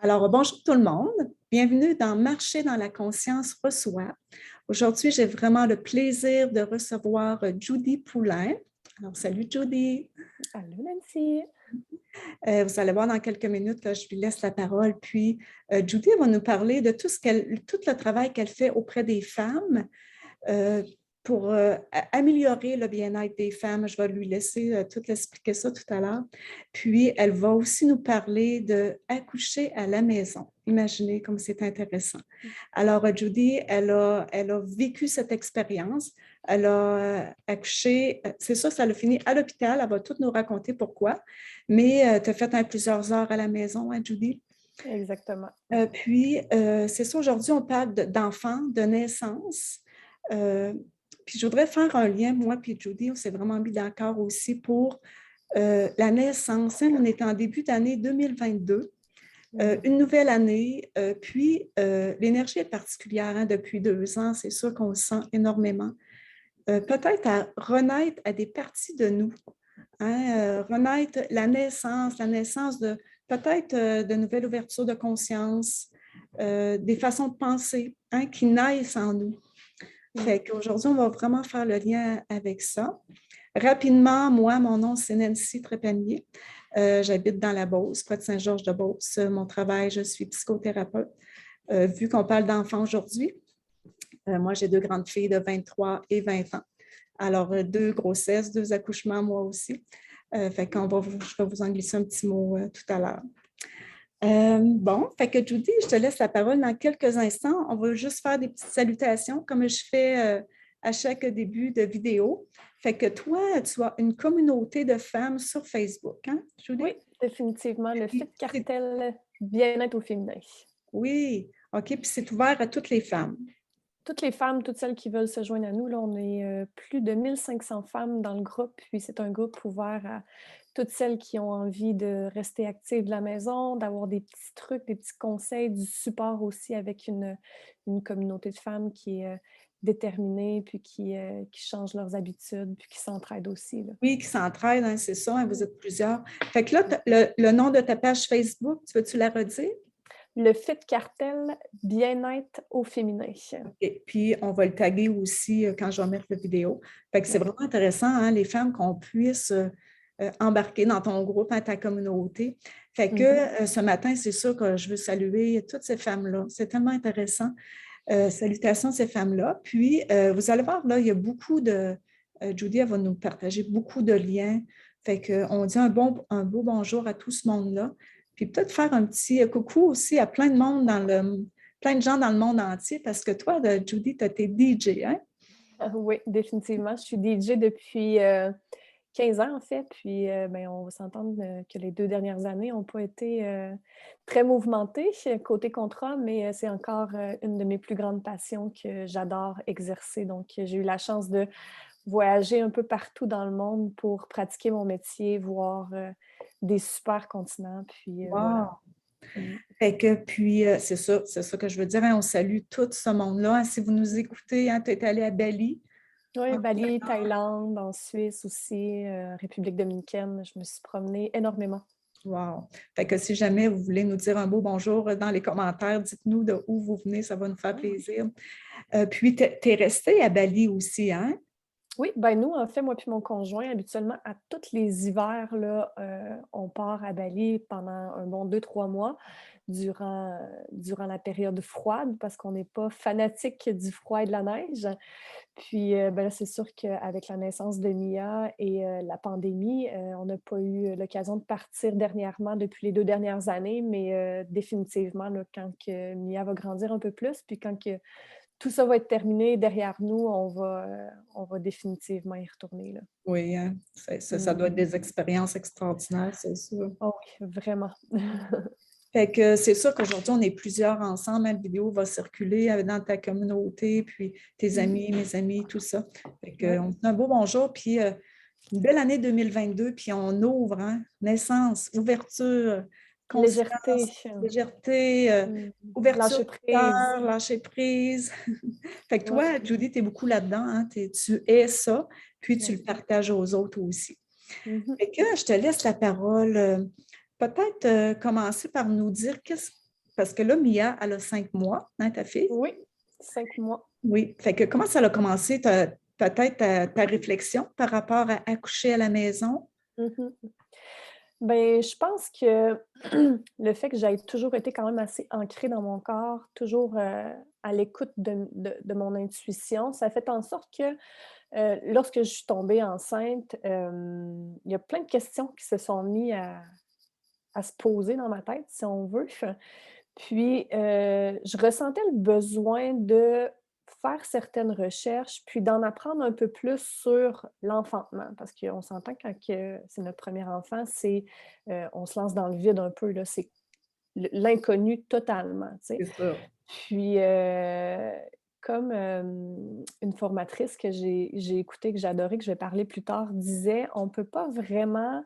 Alors, bonjour tout le monde. Bienvenue dans Marcher dans la conscience reçoit. Aujourd'hui, j'ai vraiment le plaisir de recevoir Judy Poulain. Alors, salut Judy. Allô Nancy. Vous allez voir dans quelques minutes, là, je lui laisse la parole. Puis, Judy va nous parler de tout le travail qu'elle fait auprès des femmes. Euh, pour améliorer le bien-être des femmes. Je vais lui laisser tout expliquer ça tout à l'heure. Puis, elle va aussi nous parler d'accoucher à la maison. Imaginez comme c'est intéressant. Alors, Judy, elle a vécu cette expérience. Elle a accouché, c'est ça, ça l'a fini à l'hôpital. Elle va tout nous raconter pourquoi. Mais tu as fait plusieurs heures à la maison, hein, Judy? Exactement. C'est ça, aujourd'hui, on parle d'enfants, de naissance. Euh, Puis je voudrais faire un lien, moi puis Judy, on s'est vraiment mis d'accord aussi pour la naissance. Hein, on est en début d'année 2022, une nouvelle année, l'énergie est particulière hein, depuis 2 ans, c'est sûr qu'on le sent énormément. Peut-être à renaître à des parties de nous, hein, renaître la naissance de peut-être de nouvelles ouvertures de conscience, des façons de penser hein, qui naissent en nous. Fait qu'aujourd'hui, on va vraiment faire le lien avec ça. Rapidement, moi, mon nom, c'est Nancy Trépanier. J'habite dans la Beauce, près de Saint-Georges-de-Beauce. Mon travail, je suis psychothérapeute. Vu qu'on parle d'enfants aujourd'hui, moi, j'ai 2 grandes filles de 23 et 20 ans. Alors, 2 grossesses, 2 accouchements, moi aussi. Fait qu'on va, je vais vous en glisser un petit mot tout à l'heure. Bon, fait que Judy, je te laisse la parole dans quelques instants. On va juste faire des petites salutations comme je fais à chaque début de vidéo. Fait que toi, tu as une communauté de femmes sur Facebook, hein, Judy? Oui, définitivement. Le Puis Fit Cartel bien-être au féminin. Oui, OK, puis c'est ouvert à toutes les femmes. Toutes les femmes, toutes celles qui veulent se joindre à nous, là, on est plus de 1500 femmes dans le groupe, puis c'est un groupe ouvert à toutes celles qui ont envie de rester actives de la maison, d'avoir des petits trucs, des petits conseils, du support aussi avec une communauté de femmes qui est déterminée, puis qui changent leurs habitudes, puis qui s'entraident aussi, là. Oui, qui s'entraident, hein, c'est ça, hein, vous êtes plusieurs. Fait que là, le nom de ta page Facebook, tu veux-tu la redire? Le Fit Cartel bien-être au féminin. Et puis, on va le taguer aussi quand je vais mettre la vidéo. Fait que c'est Ouais. vraiment intéressant, hein, les femmes, qu'on puisse embarquer dans ton groupe, dans ta communauté. Fait que ce matin, c'est sûr que je veux saluer toutes ces femmes-là. C'est tellement intéressant. Salutations à ces femmes-là. Puis, vous allez voir, là, il y a beaucoup de... Judy, elle va nous partager beaucoup de liens. Fait qu'on dit un beau bonjour à tout ce monde-là. Puis peut-être faire un petit coucou aussi à plein de monde plein de gens dans le monde entier, parce que toi, Judy, tu as tes DJ, hein? Oui, définitivement. Je suis DJ depuis 15 ans, en fait. Puis, ben, on va s'entendre que les 2 dernières années n'ont pas été très mouvementées côté contrat, mais c'est encore une de mes plus grandes passions que j'adore exercer. Donc, j'ai eu la chance de voyager un peu partout dans le monde pour pratiquer mon métier, voir des super continents. Puis, voilà. Wow! Fait que, puis, c'est ça que je veux dire, hein, on salue tout ce monde-là. Hein, si vous nous écoutez, hein, tu es allé à Bali. Oui, Bali, Thaïlande, en Suisse aussi, République dominicaine. Je me suis promenée énormément. Wow! Fait que si jamais vous voulez nous dire un beau bonjour dans les commentaires, dites-nous de où vous venez, ça va nous faire plaisir. Puis, tu es resté à Bali aussi, hein? Oui, ben nous, en fait, moi puis mon conjoint, habituellement, à tous les hivers, là, on part à Bali pendant un bon 2, 3 mois durant la période froide parce qu'on n'est pas fanatique du froid et de la neige. Puis, ben là, c'est sûr qu'avec la naissance de Mia et la pandémie, on n'a pas eu l'occasion de partir dernièrement depuis les 2 dernières années, mais définitivement, là, quand que Mia va grandir un peu plus, puis quand que tout ça va être terminé derrière nous, on va définitivement y retourner, là. Oui, hein? Ça doit être des expériences extraordinaires, c'est sûr. Oh oui, vraiment. Fait que c'est sûr qu'aujourd'hui, on est plusieurs ensemble. La vidéo va circuler dans ta communauté, puis tes amis, mes amis, tout ça. Fait Oui. qu'on dit un beau bonjour, puis une belle année 2022, puis on ouvre, hein? Naissance, ouverture, Légèreté. conscience, légèreté, Mmh. ouverture Lâcher du prise. cœur, lâcher prise. Fait que Ouais. toi, Judy, tu es beaucoup là-dedans, hein? Tu es ça, puis tu Ouais. le partages aux autres aussi. Mmh. Fait que je te laisse la parole. Peut-être commencer par nous dire parce que là, Mia, elle a 5 mois, hein, ta fille? Oui, 5 mois. Oui. Fait que comment ça a commencé, peut-être ta réflexion par rapport à accoucher à la maison? Mhm. Ben, je pense que le fait que j'aie toujours été quand même assez ancrée dans mon corps, toujours à l'écoute de mon intuition, ça a fait en sorte que lorsque je suis tombée enceinte, il y a plein de questions qui se sont mises à se poser dans ma tête, si on veut. Puis, je ressentais le besoin de faire certaines recherches, puis d'en apprendre un peu plus sur l'enfantement. Parce qu'on s'entend quand que c'est notre premier enfant, on se lance dans le vide un peu, là, c'est l'inconnu totalement, tu sais. C'est ça. Puis, comme, une formatrice que j'ai écoutée, que j'ai adorée, que je vais parler plus tard, disait: «On ne peut pas vraiment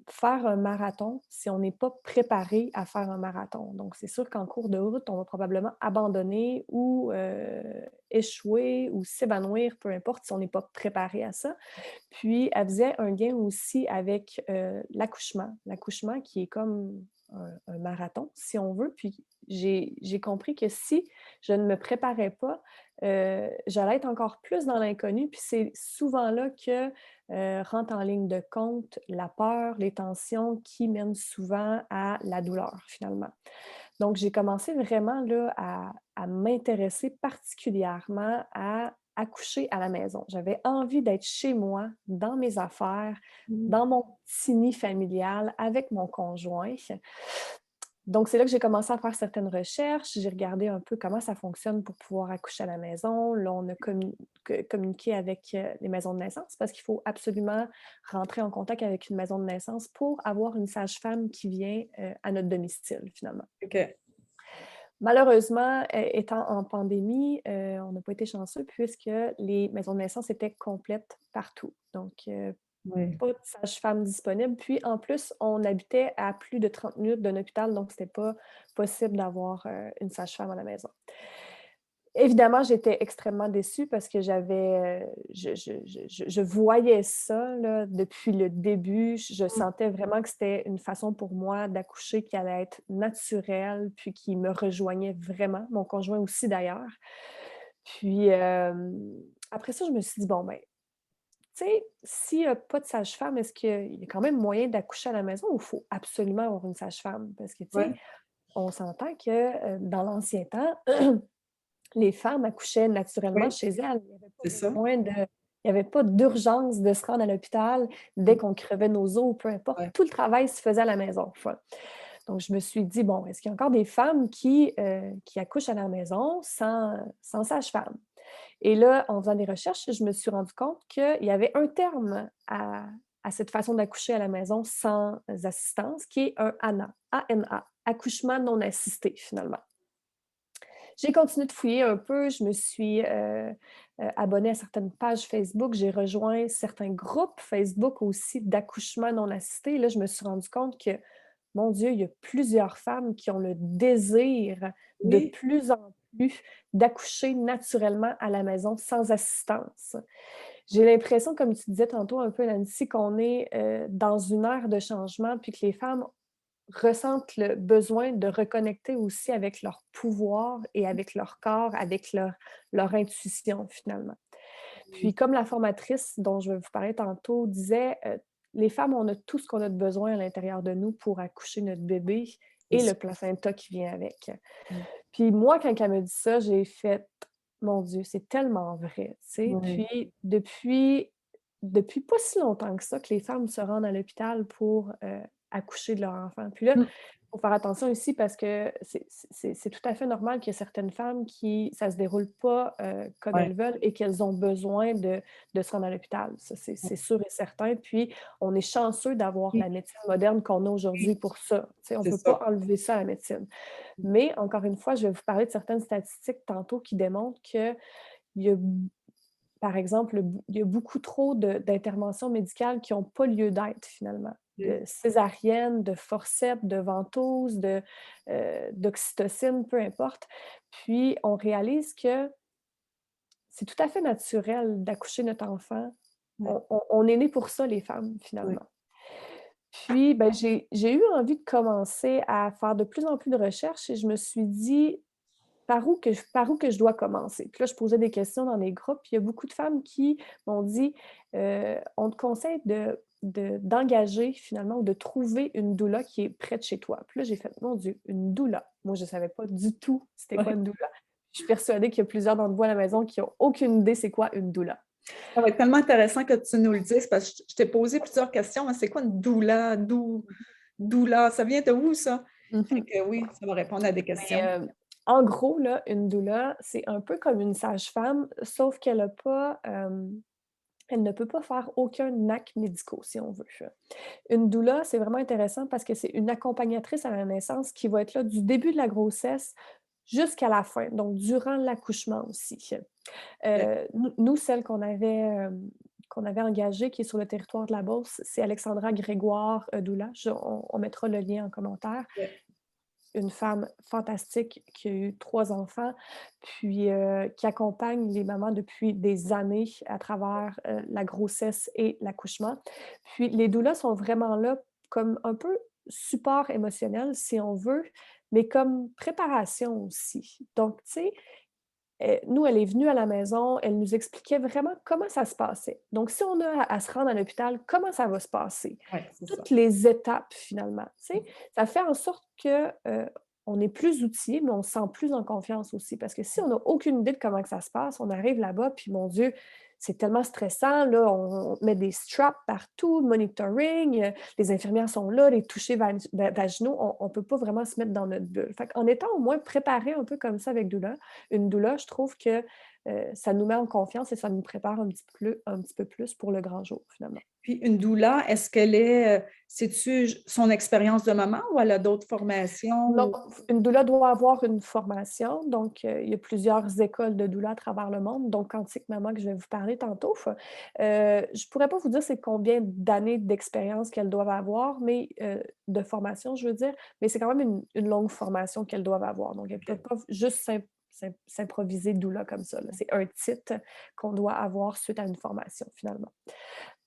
faire un marathon si on n'est pas préparé à faire un marathon. Donc, c'est sûr qu'en cours de route, on va probablement abandonner ou échouer ou s'évanouir, peu importe si on n'est pas préparé à ça. Puis, elle faisait un lien aussi avec l'accouchement. L'accouchement qui est comme un marathon, si on veut. Puis, j'ai compris que si je ne me préparais pas, j'allais être encore plus dans l'inconnu. Puis, c'est souvent là que rentre en ligne de compte la peur, les tensions qui mènent souvent à la douleur, finalement. Donc, j'ai commencé vraiment là, à m'intéresser particulièrement à accoucher à la maison. J'avais envie d'être chez moi, dans mes affaires, Mm. dans mon petit nid familial, avec mon conjoint. Donc, c'est là que j'ai commencé à faire certaines recherches. J'ai regardé un peu comment ça fonctionne pour pouvoir accoucher à la maison. Là, on a communiqué avec les maisons de naissance parce qu'il faut absolument rentrer en contact avec une maison de naissance pour avoir une sage-femme qui vient à notre domicile, finalement. OK. Malheureusement, étant en pandémie, on n'a pas été chanceux puisque les maisons de naissance étaient complètes partout. Donc, Oui. pas de sage-femme disponible. Puis, en plus, on habitait à plus de 30 minutes d'un hôpital, donc c'était pas possible d'avoir une sage-femme à la maison. Évidemment, j'étais extrêmement déçue parce que je voyais ça là, depuis le début. Je sentais vraiment que c'était une façon pour moi d'accoucher qui allait être naturelle, puis qui me rejoignait vraiment. Mon conjoint aussi, d'ailleurs. Puis, après ça, je me suis dit, bon, ben, tu sais, s'il n'y a pas de sage-femme, est-ce qu'il y a quand même moyen d'accoucher à la maison ou il faut absolument avoir une sage-femme? Parce que, tu sais, Ouais, on s'entend que dans l'ancien temps, les femmes accouchaient naturellement oui, chez elles. Il n'y avait pas c'est ça. besoin de il y avait pas d'urgence de se rendre à l'hôpital dès Mm. qu'on crevait nos os ou peu importe. Ouais. Tout le travail se faisait à la maison. Donc, je me suis dit, bon, est-ce qu'il y a encore des femmes qui accouchent à la maison sans sage-femme? Et là, en faisant des recherches, je me suis rendu compte qu'il y avait un terme à cette façon d'accoucher à la maison sans assistance, qui est un ANA, A-N-A, accouchement non assisté, finalement. J'ai continué de fouiller un peu, je me suis abonnée à certaines pages Facebook, j'ai rejoint certains groupes Facebook aussi d'accouchement non assisté. Là, je me suis rendu compte que, mon Dieu, il y a plusieurs femmes qui ont le désir de Oui, plus en plus d'accoucher naturellement à la maison sans assistance. J'ai l'impression, comme tu disais tantôt un peu, Nancy, qu'on est dans une ère de changement, puis que les femmes ressentent le besoin de reconnecter aussi avec leur pouvoir et avec leur corps, avec leur intuition, finalement. Puis, comme la formatrice dont je vais vous parler tantôt disait, les femmes, on a tout ce qu'on a de besoin à l'intérieur de nous pour accoucher notre bébé c'est et le ça. placenta qui vient avec. Mm. Puis moi, quand elle me dit ça, j'ai fait: «Mon Dieu, c'est tellement vrai», tu sais? Oui. Puis depuis pas si longtemps que ça que les femmes se rendent à l'hôpital pour, accoucher de leur enfant. Puis là, Mm. il faut faire attention ici parce que c'est tout à fait normal qu'il y a certaines femmes qui ça se déroule pas, comme Ouais. elles veulent et qu'elles ont besoin de se rendre à l'ôpital. Ça, c'est sûr et certain. Puis on est chanceux d'avoir Oui, la médecine moderne qu'on a oui, aujourd'hui pour ça. Tu sais, on c'est peut ça. pas enlever ça à la médecine. Mais encore une fois, je vais vous parler de certaines statistiques tantôt qui démontrent qu'il y a, par exemple, il y a beaucoup trop d'interventions médicales qui n'ont pas lieu d'être finalement. De Oui. césarienne, de forceps, de ventouse, d'oxytocine, peu importe. Puis on réalise que c'est tout à fait naturel d'accoucher notre enfant. Ouais. On est né pour ça, les femmes, Ouais. finalement. Puis, ben, j'ai eu envie de commencer à faire de plus en plus de recherches et je me suis dit: par où que je dois commencer?» Puis là, je posais des questions dans les groupes, puis il y a beaucoup de femmes qui m'ont dit, «On te conseille d'engager finalement ou de trouver une doula qui est près de chez toi». Puis là, j'ai fait: «Mon Dieu, une doula?» Moi, je ne savais pas du tout c'était quoi Ouais. une doula. Je suis persuadée qu'il y a plusieurs d'entre vous à la maison qui ont aucune idée c'est quoi une doula. Ça va être tellement intéressant que tu nous le dises parce que je t'ai posé plusieurs questions. C'est quoi une doula? Doula? Ça vient de où, ça? Fait Mmh. que oui, ça va répondre à des Mais, questions. en gros, là, une doula, c'est un peu comme une sage-femme, sauf qu'elle a pas, elle ne peut pas faire aucun acte médicaux, si on veut. Une doula, c'est vraiment intéressant parce que c'est une accompagnatrice à la naissance qui va être là du début de la grossesse jusqu'à la fin, donc durant l'accouchement aussi. Nous, celle qu'on avait engagée, qui est sur le territoire de la Beauce, c'est Alexandra Grégoire, doula. On mettra le lien en commentaire. Ouais. Une femme fantastique qui a eu 3 enfants, puis, qui accompagne les mamans depuis des années à travers, la grossesse et l'accouchement. Puis les doulas sont vraiment là comme un peu support émotionnel, si on veut, mais comme préparation aussi. Donc, tu sais, nous, elle est venue à la maison, elle nous expliquait vraiment comment ça se passait. Donc, si on a à se rendre à l'hôpital, comment ça va se passer? Ouais, c'est ça. Toutes les étapes, finalement, tu sais? Ça fait en sorte que, on est plus outillé, mais on se sent plus en confiance aussi. Parce que si on n'a aucune idée de comment que ça se passe, on arrive là-bas, puis mon Dieu, c'est tellement stressant, là, on met des straps partout, le monitoring, les infirmières sont là, les touchés vaginaux, on ne peut pas vraiment se mettre dans notre bulle. Fait qu'en étant au moins préparé un peu comme ça avec une doula, je trouve que, ça nous met en confiance et ça nous prépare un petit peu plus pour le grand jour, finalement. Puis une doula, est-ce qu'elle est, c'est-tu son expérience de maman ou elle a d'autres formations Non, ou une doula doit avoir une formation, donc il y a plusieurs écoles de doula à travers le monde, donc Quantique Maman que je vais vous parler tantôt. Je pourrais pas vous dire c'est combien d'années d'expérience qu'elles doivent avoir, mais de formation, je veux dire, mais c'est quand même une longue formation qu'elles doivent avoir. Donc elles peuvent pas juste s'improviser doula comme ça, là. C'est un titre qu'on doit avoir suite à une formation, finalement.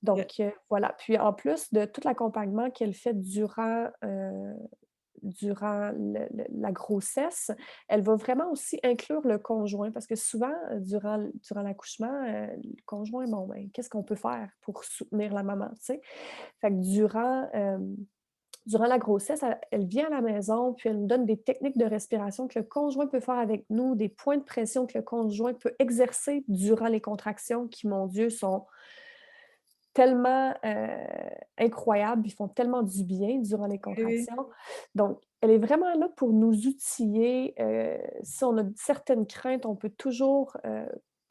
OK. Donc voilà. Puis en plus de tout l'accompagnement qu'elle fait durant la grossesse, elle va vraiment aussi inclure le conjoint parce que souvent, durant l'accouchement, le conjoint, bon, ben, qu'est-ce qu'on peut faire pour soutenir la maman, tu sais? Fait que durant la grossesse, elle vient à la maison, puis elle nous donne des techniques de respiration que le conjoint peut faire avec nous, des points de pression que le conjoint peut exercer durant les contractions qui, mon Dieu, sont tellement, incroyables, ils font tellement du bien durant les Oui, oui. contractions. Donc, elle est vraiment là pour nous outiller, si on a certaines craintes, on peut toujours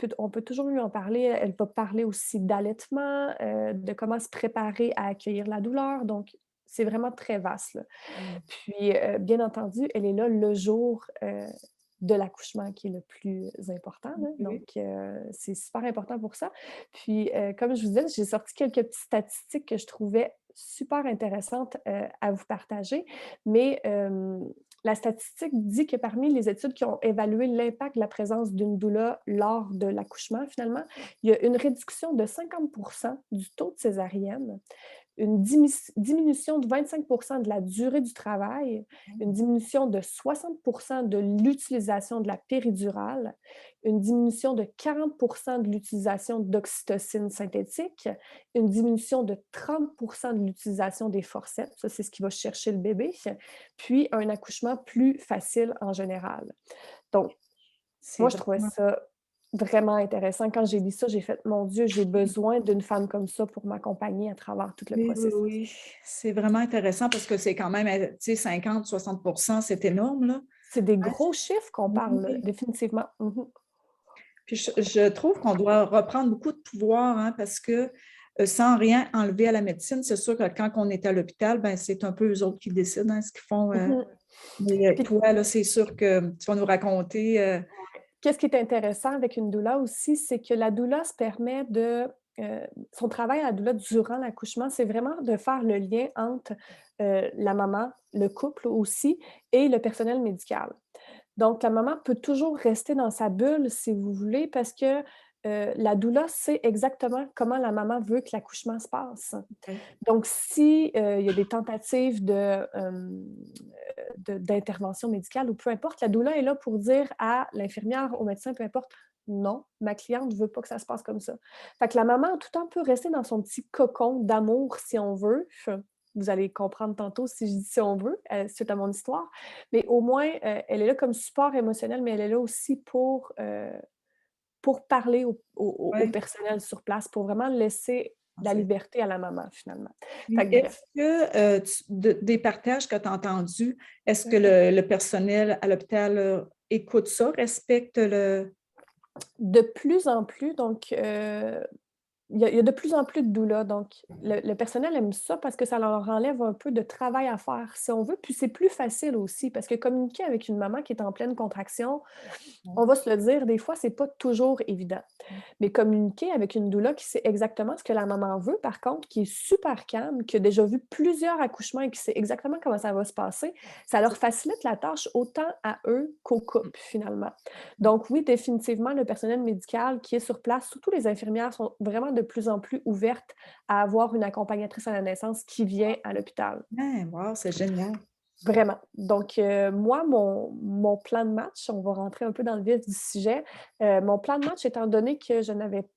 lui en parler. Elle va parler aussi d'allaitement, de comment se préparer à accueillir la douleur, donc c'est vraiment très vaste, là. Mmh. Puis, bien entendu, elle est là le jour, de l'accouchement qui est le plus important, là, Oui, donc oui. c'est super important pour ça. Puis, comme je vous disais, j'ai sorti quelques petites statistiques que je trouvais super intéressantes, à vous partager, mais la statistique dit que parmi les études qui ont évalué l'impact de la présence d'une doula lors de l'accouchement, finalement, il y a une réduction de 50 du taux de césarienne, une diminution de 25 de la durée du travail, une diminution de 60 de l'utilisation de la péridurale, une diminution de 40 de l'utilisation d'oxytocine synthétique, une diminution de 30 de l'utilisation des forceps, ça c'est ce qui va chercher le bébé, puis un accouchement plus facile en général. Donc, C'est moi je trouvais vraiment ça vraiment intéressant. Quand j'ai lu ça, j'ai fait: «Mon Dieu, j'ai besoin d'une femme comme ça pour m'accompagner à travers tout le oui, oui, processus». oui. C'est vraiment intéressant parce que c'est quand même, tu sais, 50-60 c'est énorme, là. C'est des Ouais, gros chiffres qu'on parle, là, oui. définitivement. Mmh. Puis je trouve qu'on doit reprendre beaucoup de pouvoir, hein, parce que, sans rien enlever à la médecine, c'est sûr que quand on est à l'hôpital, ben, c'est un peu eux autres qui décident, hein, ce qu'ils font, Mmh. mais Puis toi, là, c'est sûr que tu vas nous raconter, qu'est-ce qui est intéressant avec une doula aussi, c'est que la doula se permet son travail à la doula durant l'accouchement, c'est vraiment de faire le lien entre, la maman, le couple aussi et le personnel médical. Donc, la maman peut toujours rester dans sa bulle, si vous voulez, parce que la doula sait exactement comment la maman veut que l'accouchement se passe. OK. Donc, si, il y a des tentatives d'intervention médicale ou peu importe, la doula est là pour dire à l'infirmière, au médecin, peu importe: «Non, ma cliente ne veut pas que ça se passe comme ça». Fait que la maman, tout le temps, peut rester dans son petit cocon d'amour, si on veut. Vous allez comprendre tantôt si je dis «si on veut», suite à mon histoire. Mais au moins, elle est là comme support émotionnel, mais elle est là aussi pour parler au Ouais. personnel sur place, pour vraiment laisser la liberté à la maman, finalement. Fait Puis que est-ce bref. que, des partages que tu as entendus, est-ce que Mmh. le personnel à l'hôpital, écoute ça, respecte le De plus en plus, donc il y a de plus en plus de doulas, donc le personnel aime ça parce que ça leur enlève un peu de travail à faire, si on veut. Puis c'est plus facile aussi parce que communiquer avec une maman qui est en pleine contraction, on va se le dire, des fois, c'est pas toujours évident. Mais communiquer avec une doula qui sait exactement ce que la maman veut, par contre, qui est super calme, qui a déjà vu plusieurs accouchements et qui sait exactement comment ça va se passer, ça leur facilite la tâche autant à eux qu'au couple, finalement. Donc oui, définitivement, le personnel médical qui est sur place, surtout les infirmières, sont vraiment de plus en plus ouvertes à avoir une accompagnatrice à la naissance qui vient à l'hôpital. ah wow, c'est génial. Vraiment. Donc, moi, mon plan de match, on va rentrer un peu dans le vif du sujet. Mon plan de match, étant donné que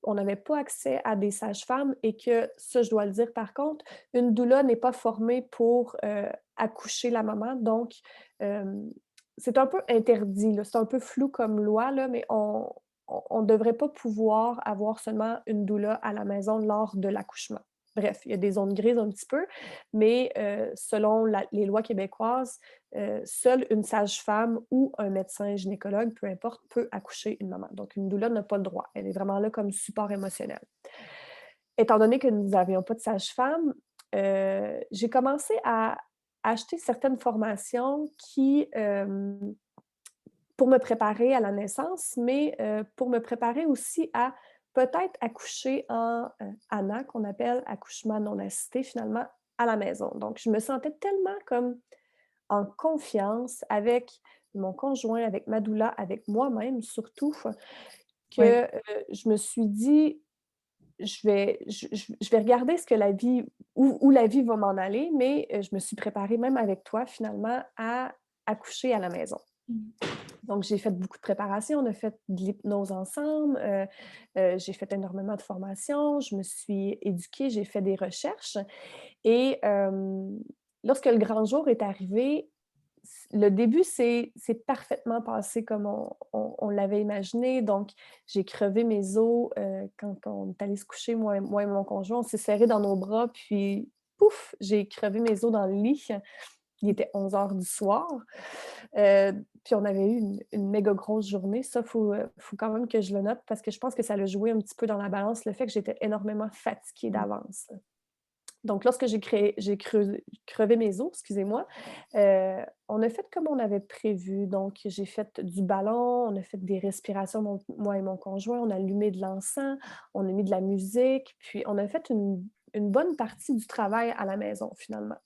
on n'avait pas accès à des sages-femmes et que, ça, je dois le dire par contre, une doula n'est pas formée pour, accoucher la maman. Donc, c'est un peu interdit, là. C'est un peu flou comme loi, là, mais on devrait pas pouvoir avoir seulement une doula à la maison lors de l'accouchement. Bref, il y a des zones grises un petit peu, mais selon les lois québécoises, seule une sage-femme ou un médecin gynécologue, peu importe, peut accoucher une maman. Donc une doula n'a pas le droit. Elle est vraiment là comme support émotionnel. Étant donné que nous n'avions pas de sage-femme, j'ai commencé à acheter certaines formations pour me préparer à la naissance, mais pour me préparer aussi à peut-être accoucher en ANA, qu'on appelle accouchement non assisté finalement, à la maison. Donc je me sentais tellement comme en confiance avec mon conjoint, avec ma doula, avec moi-même surtout, Oui, que, je me suis dit: «Je vais regarder ce que la vie où la vie va m'en aller», mais je me suis préparée même avec toi finalement à accoucher à la maison. Donc, j'ai fait beaucoup de préparation, on a fait de l'hypnose ensemble, j'ai fait énormément de formations, je me suis éduquée, j'ai fait des recherches et lorsque le grand jour est arrivé, le début s'est parfaitement passé comme on l'avait imaginé. Donc, j'ai crevé mes os, quand on est allé se coucher, moi et mon conjoint, on s'est serrés dans nos bras, puis pouf! J'ai crevé mes os dans le lit. Il était 11 heures du soir. Puis on avait eu une méga grosse journée. Ça, faut quand même que je le note parce que je pense que ça a joué un petit peu dans la balance, le fait que j'étais énormément fatiguée d'avance. Donc lorsque j'ai crevé mes os, excusez-moi, on a fait comme on avait prévu. Donc j'ai fait du ballon, on a fait des respirations, moi et mon conjoint, on a allumé de l'encens, on a mis de la musique, puis on a fait une bonne partie du travail à la maison, finalement.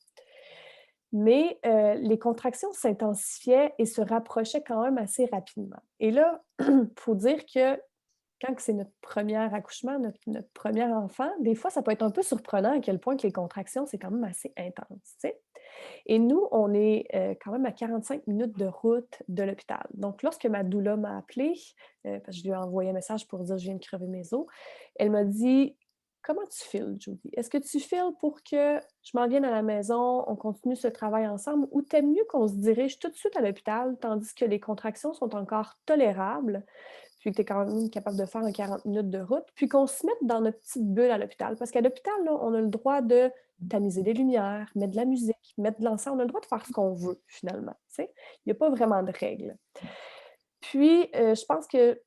Mais les contractions s'intensifiaient et se rapprochaient quand même assez rapidement. Et là, il faut dire que quand c'est notre premier accouchement, notre 1er enfant, des fois, ça peut être un peu surprenant à quel point que les contractions, c'est quand même assez intense, tu sais? Et nous, on est, quand même à 45 minutes de route de l'hôpital. Donc lorsque ma doula m'a appelée, parce que je lui ai envoyé un message pour dire: «Je viens de crever mes os», elle m'a dit: «Comment tu files, Judy? Est-ce que tu files pour que je m'en vienne à la maison, on continue ce travail ensemble ou t'aimes mieux qu'on se dirige tout de suite à l'hôpital tandis que les contractions sont encore tolérables, puis que tu es quand même capable de faire un 40 minutes de route, puis qu'on se mette dans notre petite bulle à l'hôpital?» Parce qu'à l'hôpital, là, on a le droit de tamiser les lumières, mettre de la musique, mettre de l'encens, on a le droit de faire ce qu'on veut finalement, tu sais? Il y a pas vraiment de règles. Puis, je pense que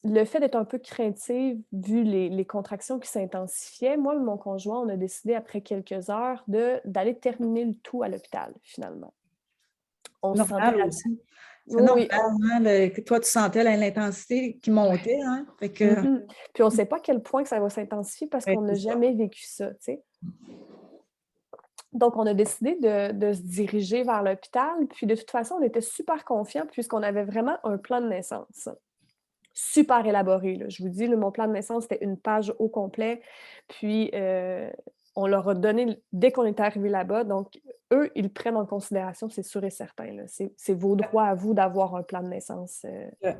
le fait d'être un peu craintive, vu les contractions qui s'intensifiaient, moi et mon conjoint, on a décidé après quelques heures d'aller terminer le tout à l'hôpital, finalement. On se sentait normal là aussi. C'est oui, normal, oui, on hein, que toi, tu sentais l'intensité qui montait, hein? Fait que mmh Puis on ne sait pas à quel point que ça va s'intensifier parce ouais, qu'on n'a c'est ça. jamais vécu ça, tu sais? Donc on a décidé de se diriger vers l'hôpital, puis de toute façon, on était super confiants puisqu'on avait vraiment un plan de naissance. super élaboré, là. Je vous dis, là, mon plan de naissance, c'était une page au complet. Puis, on leur a donné dès qu'on est arrivé là-bas. Donc, eux, ils prennent en considération, c'est sûr et certain, là. C'est vos droits à vous d'avoir un plan de naissance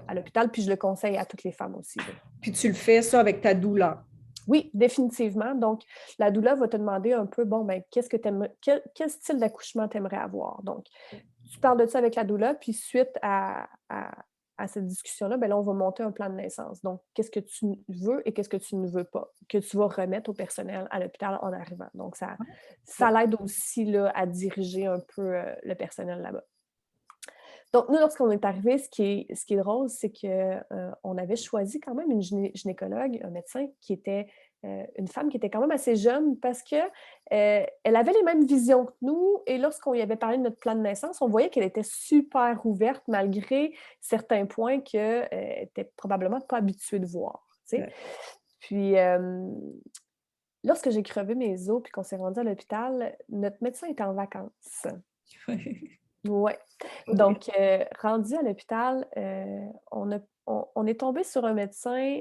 à l'hôpital. Puis, je le conseille à toutes les femmes aussi, là. Puis tu le fais, ça, avec ta doula. Oui, définitivement. Donc, la doula va te demander un peu, bon, ben, qu'est-ce que quel style d'accouchement tu aimerais avoir? Donc, tu parles de ça avec la doula, puis suite à cette discussion-là, ben là, on va monter un plan de naissance. Donc, qu'est-ce que tu veux et qu'est-ce que tu ne veux pas, que tu vas remettre au personnel à l'hôpital en arrivant. Donc, ça l'aide aussi là, à diriger un peu le personnel là-bas. Donc, nous, lorsqu'on est arrivé, ce qui est drôle, c'est qu'on avait choisi quand même une gynécologue, un médecin qui était une femme qui était quand même assez jeune parce qu'elle avait les mêmes visions que nous. Et lorsqu'on lui avait parlé de notre plan de naissance, on voyait qu'elle était super ouverte malgré certains points qu'elle n'était probablement pas habituée de voir. Ouais. Puis, lorsque j'ai crevé mes os puis qu'on s'est rendu à l'hôpital, notre médecin était en vacances. Ouais. Donc, rendu à l'hôpital, on est tombé sur un médecin,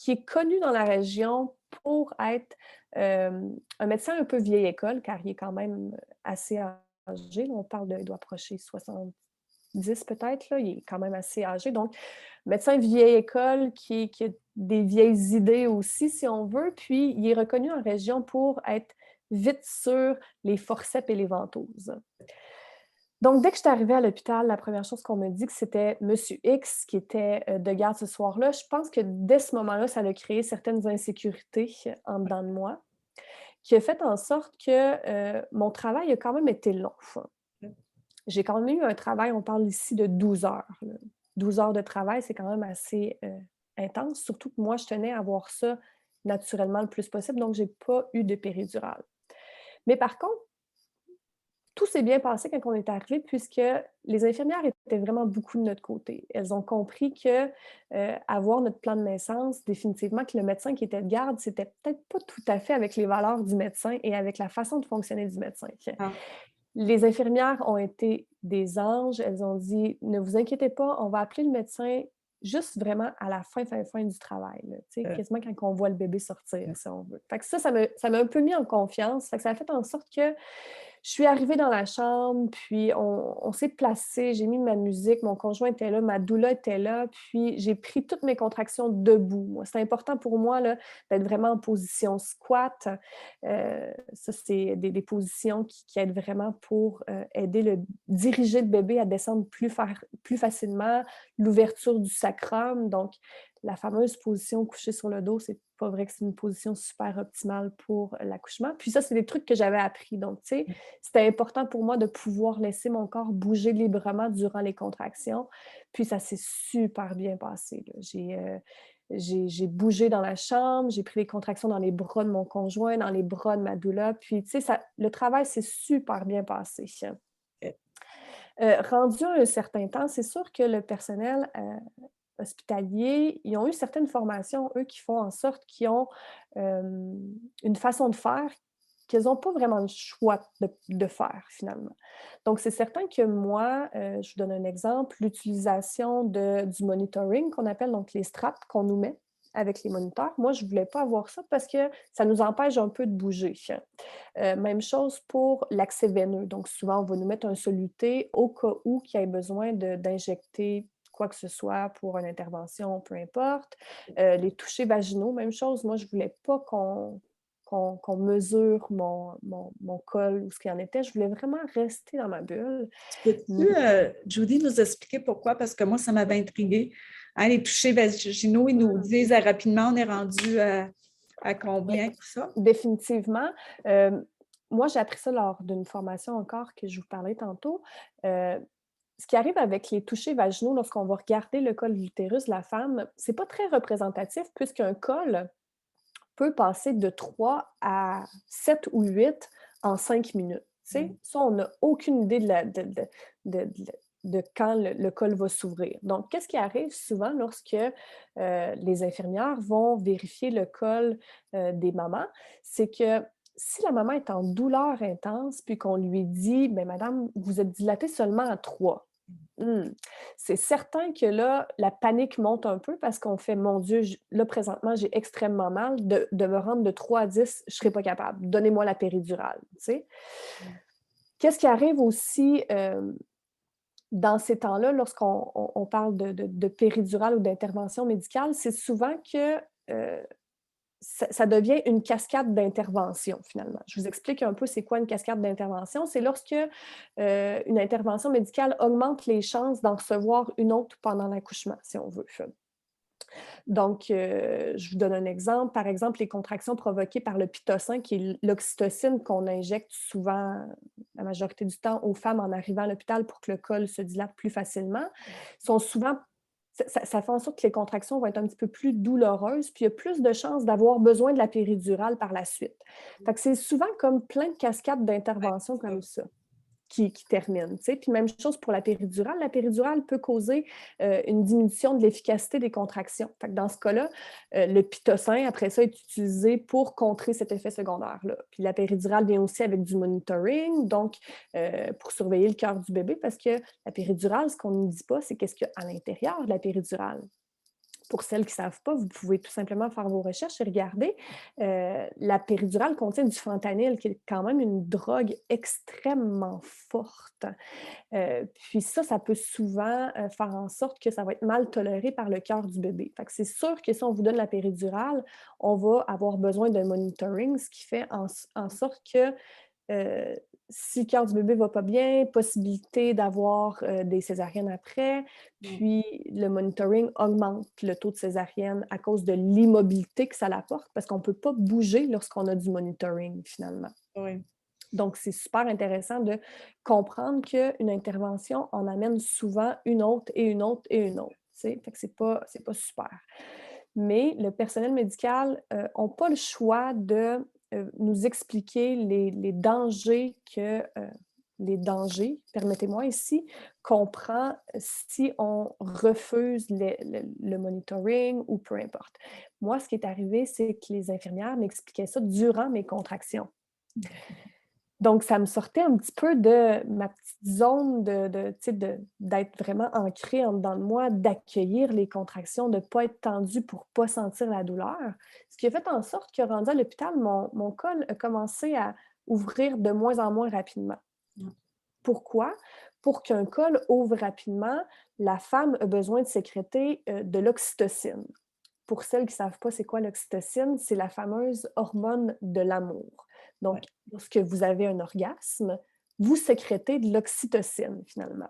qui est connu dans la région pour être, un médecin un peu vieille école, car il est quand même assez âgé. Là, on parle il doit approcher 70 peut-être, là, il est quand même assez âgé. Donc, médecin vieille école qui a des vieilles idées aussi, si on veut. Puis, il est reconnu en région pour être vite sur les forceps et les ventouses. Donc, dès que je suis arrivée à l'hôpital, la première chose qu'on me dit, que c'était Monsieur X qui était de garde ce soir-là. Je pense que dès ce moment-là, ça a créé certaines insécurités en dedans de moi, qui a fait en sorte que mon travail a quand même été long. J'ai quand même eu un travail, on parle ici de 12 heures. Là. 12 heures de travail, c'est quand même assez intense, surtout que moi, je tenais à avoir ça naturellement le plus possible, donc je n'ai pas eu de péridurale. Mais par contre, tout s'est bien passé quand on est arrivé puisque les infirmières étaient vraiment beaucoup de notre côté. Elles ont compris que avoir notre plan de naissance, définitivement que le médecin qui était de garde, c'était peut-être pas tout à fait avec les valeurs du médecin et avec la façon de fonctionner du médecin. Ah. Les infirmières ont été des anges. Elles ont dit « Ne vous inquiétez pas, on va appeler le médecin juste vraiment à la fin du travail. Là, quasiment quand on voit le bébé sortir, si on veut. » Fait que ça m'a un peu mis en confiance. Fait que ça a fait en sorte que je suis arrivée dans la chambre, puis on s'est placé, j'ai mis ma musique, mon conjoint était là, ma doula était là, puis j'ai pris toutes mes contractions debout. C'est important pour moi là, d'être vraiment en position squat. Ça, c'est des positions qui aident vraiment pour aider diriger le bébé à descendre plus facilement, l'ouverture du sacrum. Donc, la fameuse position couchée sur le dos, c'est pas vrai que c'est une position super optimale pour l'accouchement. Puis ça, c'est des trucs que j'avais appris. Donc, tu sais, c'était important pour moi de pouvoir laisser mon corps bouger librement durant les contractions. Puis ça s'est super bien passé. J'ai bougé dans la chambre, j'ai pris les contractions dans les bras de mon conjoint, dans les bras de ma doula. Puis, tu sais, le travail s'est super bien passé. Rendu à un certain temps, c'est sûr que le personnel hospitaliers, ils ont eu certaines formations, eux, qui font en sorte qu'ils ont une façon de faire qu'ils n'ont pas vraiment le choix de faire, finalement. Donc, c'est certain que moi, je vous donne un exemple, l'utilisation du monitoring qu'on appelle donc les straps qu'on nous met avec les moniteurs. Moi, je ne voulais pas avoir ça parce que ça nous empêche un peu de bouger. Même chose pour l'accès veineux. Donc, souvent, on va nous mettre un soluté au cas où qu'il y ait besoin d'injecter quoi que ce soit pour une intervention, peu importe. Les touchés vaginaux, même chose. Moi, je ne voulais pas qu'on mesure mon col ou ce qu'il en était. Je voulais vraiment rester dans ma bulle. Peux-tu, Judy, nous expliquer pourquoi? Parce que moi, ça m'avait intriguée. Hein, les touchés vaginaux, ils nous disent rapidement, on est rendu à combien, tout ça? Définitivement. Moi, j'ai appris ça lors d'une formation encore que je vous parlais tantôt. Ce qui arrive avec les touchés vaginaux, lorsqu'on va regarder le col de l'utérus de la femme, c'est pas très représentatif puisqu'un col peut passer de 3 à 7 ou 8 en 5 minutes. Ça, on n'a aucune idée de quand le col va s'ouvrir. Donc, qu'est-ce qui arrive souvent lorsque les infirmières vont vérifier le col des mamans? C'est que si la maman est en douleur intense, puis qu'on lui dit « Madame, vous êtes dilatée seulement à 3 », C'est certain que là, la panique monte un peu parce qu'on fait: «Mon Dieu, là, présentement, j'ai extrêmement mal. De me rendre de 3 à 10, je ne serai pas capable. Donnez-moi la péridurale», tu sais? Qu'est-ce qui arrive aussi, dans ces temps-là, lorsqu'on parle de péridurale ou d'intervention médicale, c'est souvent que, heu, ça devient une cascade d'intervention, finalement. Je vous explique un peu c'est quoi une cascade d'intervention. C'est lorsque, une intervention médicale augmente les chances d'en recevoir une autre pendant l'accouchement, si on veut. Donc, je vous donne un exemple. Par exemple, les contractions provoquées par le pitocin, qui est l'oxytocine qu'on injecte souvent, la majorité du temps, aux femmes en arrivant à l'hôpital pour que le col se dilate plus facilement, sont souvent ça fait en sorte que les contractions vont être un petit peu plus douloureuses, puis il y a plus de chances d'avoir besoin de la péridurale par la suite. Fait que c'est souvent comme plein de cascades d'interventions comme ça qui termine. Tu sais. Puis même chose pour la péridurale. La péridurale peut causer une diminution de l'efficacité des contractions. Fait que dans ce cas-là, le pitocin, après ça, est utilisé pour contrer cet effet secondaire-là. Puis la péridurale vient aussi avec du monitoring, donc pour surveiller le cœur du bébé, parce que la péridurale, ce qu'on ne nous dit pas, c'est qu'est-ce qu'il y a à l'intérieur de la péridurale. Pour celles qui ne savent pas, vous pouvez tout simplement faire vos recherches et regarder. La péridurale contient du fentanyl, qui est quand même une drogue extrêmement forte. Puis ça peut souvent faire en sorte que ça va être mal toléré par le cœur du bébé. Fait que c'est sûr que si on vous donne la péridurale, on va avoir besoin d'un monitoring, ce qui fait en sorte que euh, si le cœur du bébé ne va pas bien, possibilité d'avoir des césariennes après, puis le monitoring augmente le taux de césarienne à cause de l'immobilité que ça apporte, parce qu'on ne peut pas bouger lorsqu'on a du monitoring, finalement. Oui. Donc, c'est super intéressant de comprendre qu'une intervention en amène souvent une autre et une autre et une autre. Fait que c'est pas super. Mais le personnel médical n'a pas le choix de nous expliquer les dangers permettez-moi ici, qu'on prend si on refuse le monitoring ou peu importe. Moi, ce qui est arrivé, c'est que les infirmières m'expliquaient ça durant mes contractions. Donc, ça me sortait un petit peu de ma petite zone d'être vraiment ancrée en dedans de moi, d'accueillir les contractions, de ne pas être tendue pour ne pas sentir la douleur. Ce qui a fait en sorte que, rendu à l'hôpital, mon col a commencé à ouvrir de moins en moins rapidement. Pourquoi? Pour qu'un col ouvre rapidement, la femme a besoin de sécréter de l'oxytocine. Pour celles qui ne savent pas c'est quoi l'oxytocine, c'est la fameuse hormone de l'amour. Donc, lorsque vous avez un orgasme, vous sécrétez de l'oxytocine, finalement.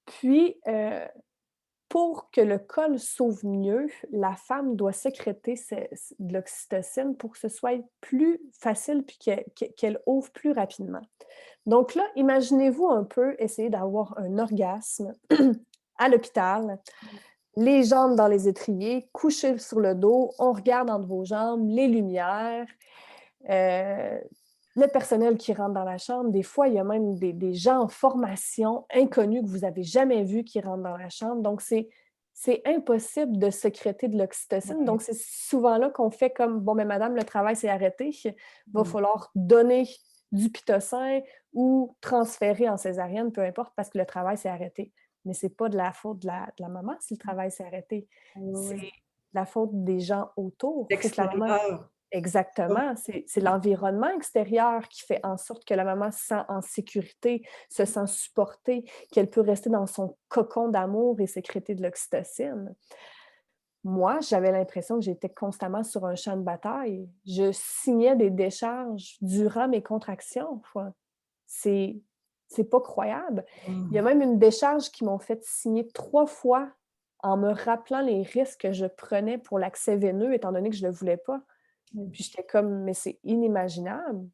Puis, pour que le col s'ouvre mieux, la femme doit sécréter de l'oxytocine pour que ce soit plus facile puis qu'elle ouvre plus rapidement. Donc là, imaginez-vous un peu essayer d'avoir un orgasme à l'hôpital, les jambes dans les étriers, couché sur le dos, on regarde entre vos jambes, les lumières, le personnel qui rentre dans la chambre. Des fois, il y a même des gens en formation inconnus que vous n'avez jamais vus qui rentrent dans la chambre. Donc, c'est impossible de sécréter de l'oxytocine. Donc, c'est souvent là qu'on fait comme, bon, mais madame, le travail s'est arrêté. Il va falloir donner du pitocin ou transférer en césarienne, peu importe, parce que le travail s'est arrêté. Mais ce n'est pas de la faute de la maman si le travail s'est arrêté. C'est la faute des gens autour. L'extérieur. Exactement. C'est l'environnement extérieur qui fait en sorte que la maman se sent en sécurité, se sent supportée, qu'elle peut rester dans son cocon d'amour et sécréter de l'oxytocine. Moi, j'avais l'impression que j'étais constamment sur un champ de bataille. Je signais des décharges durant mes contractions. C'est pas croyable. Il y a même une décharge qui m'ont fait signer 3 fois en me rappelant les risques que je prenais pour l'accès veineux, étant donné que je ne le voulais pas. Puis j'étais comme, mais c'est inimaginable.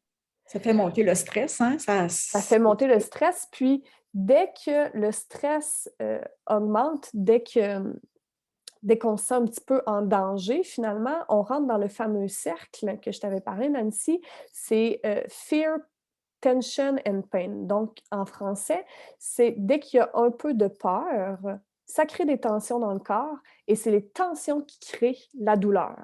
Ça fait monter le stress, hein? Ça fait monter le stress. Puis dès que le stress augmente, dès qu'on se sent un petit peu en danger, finalement, on rentre dans le fameux cercle que je t'avais parlé, Nancy. C'est fear, tension and pain. Donc, en français, c'est dès qu'il y a un peu de peur, ça crée des tensions dans le corps et c'est les tensions qui créent la douleur.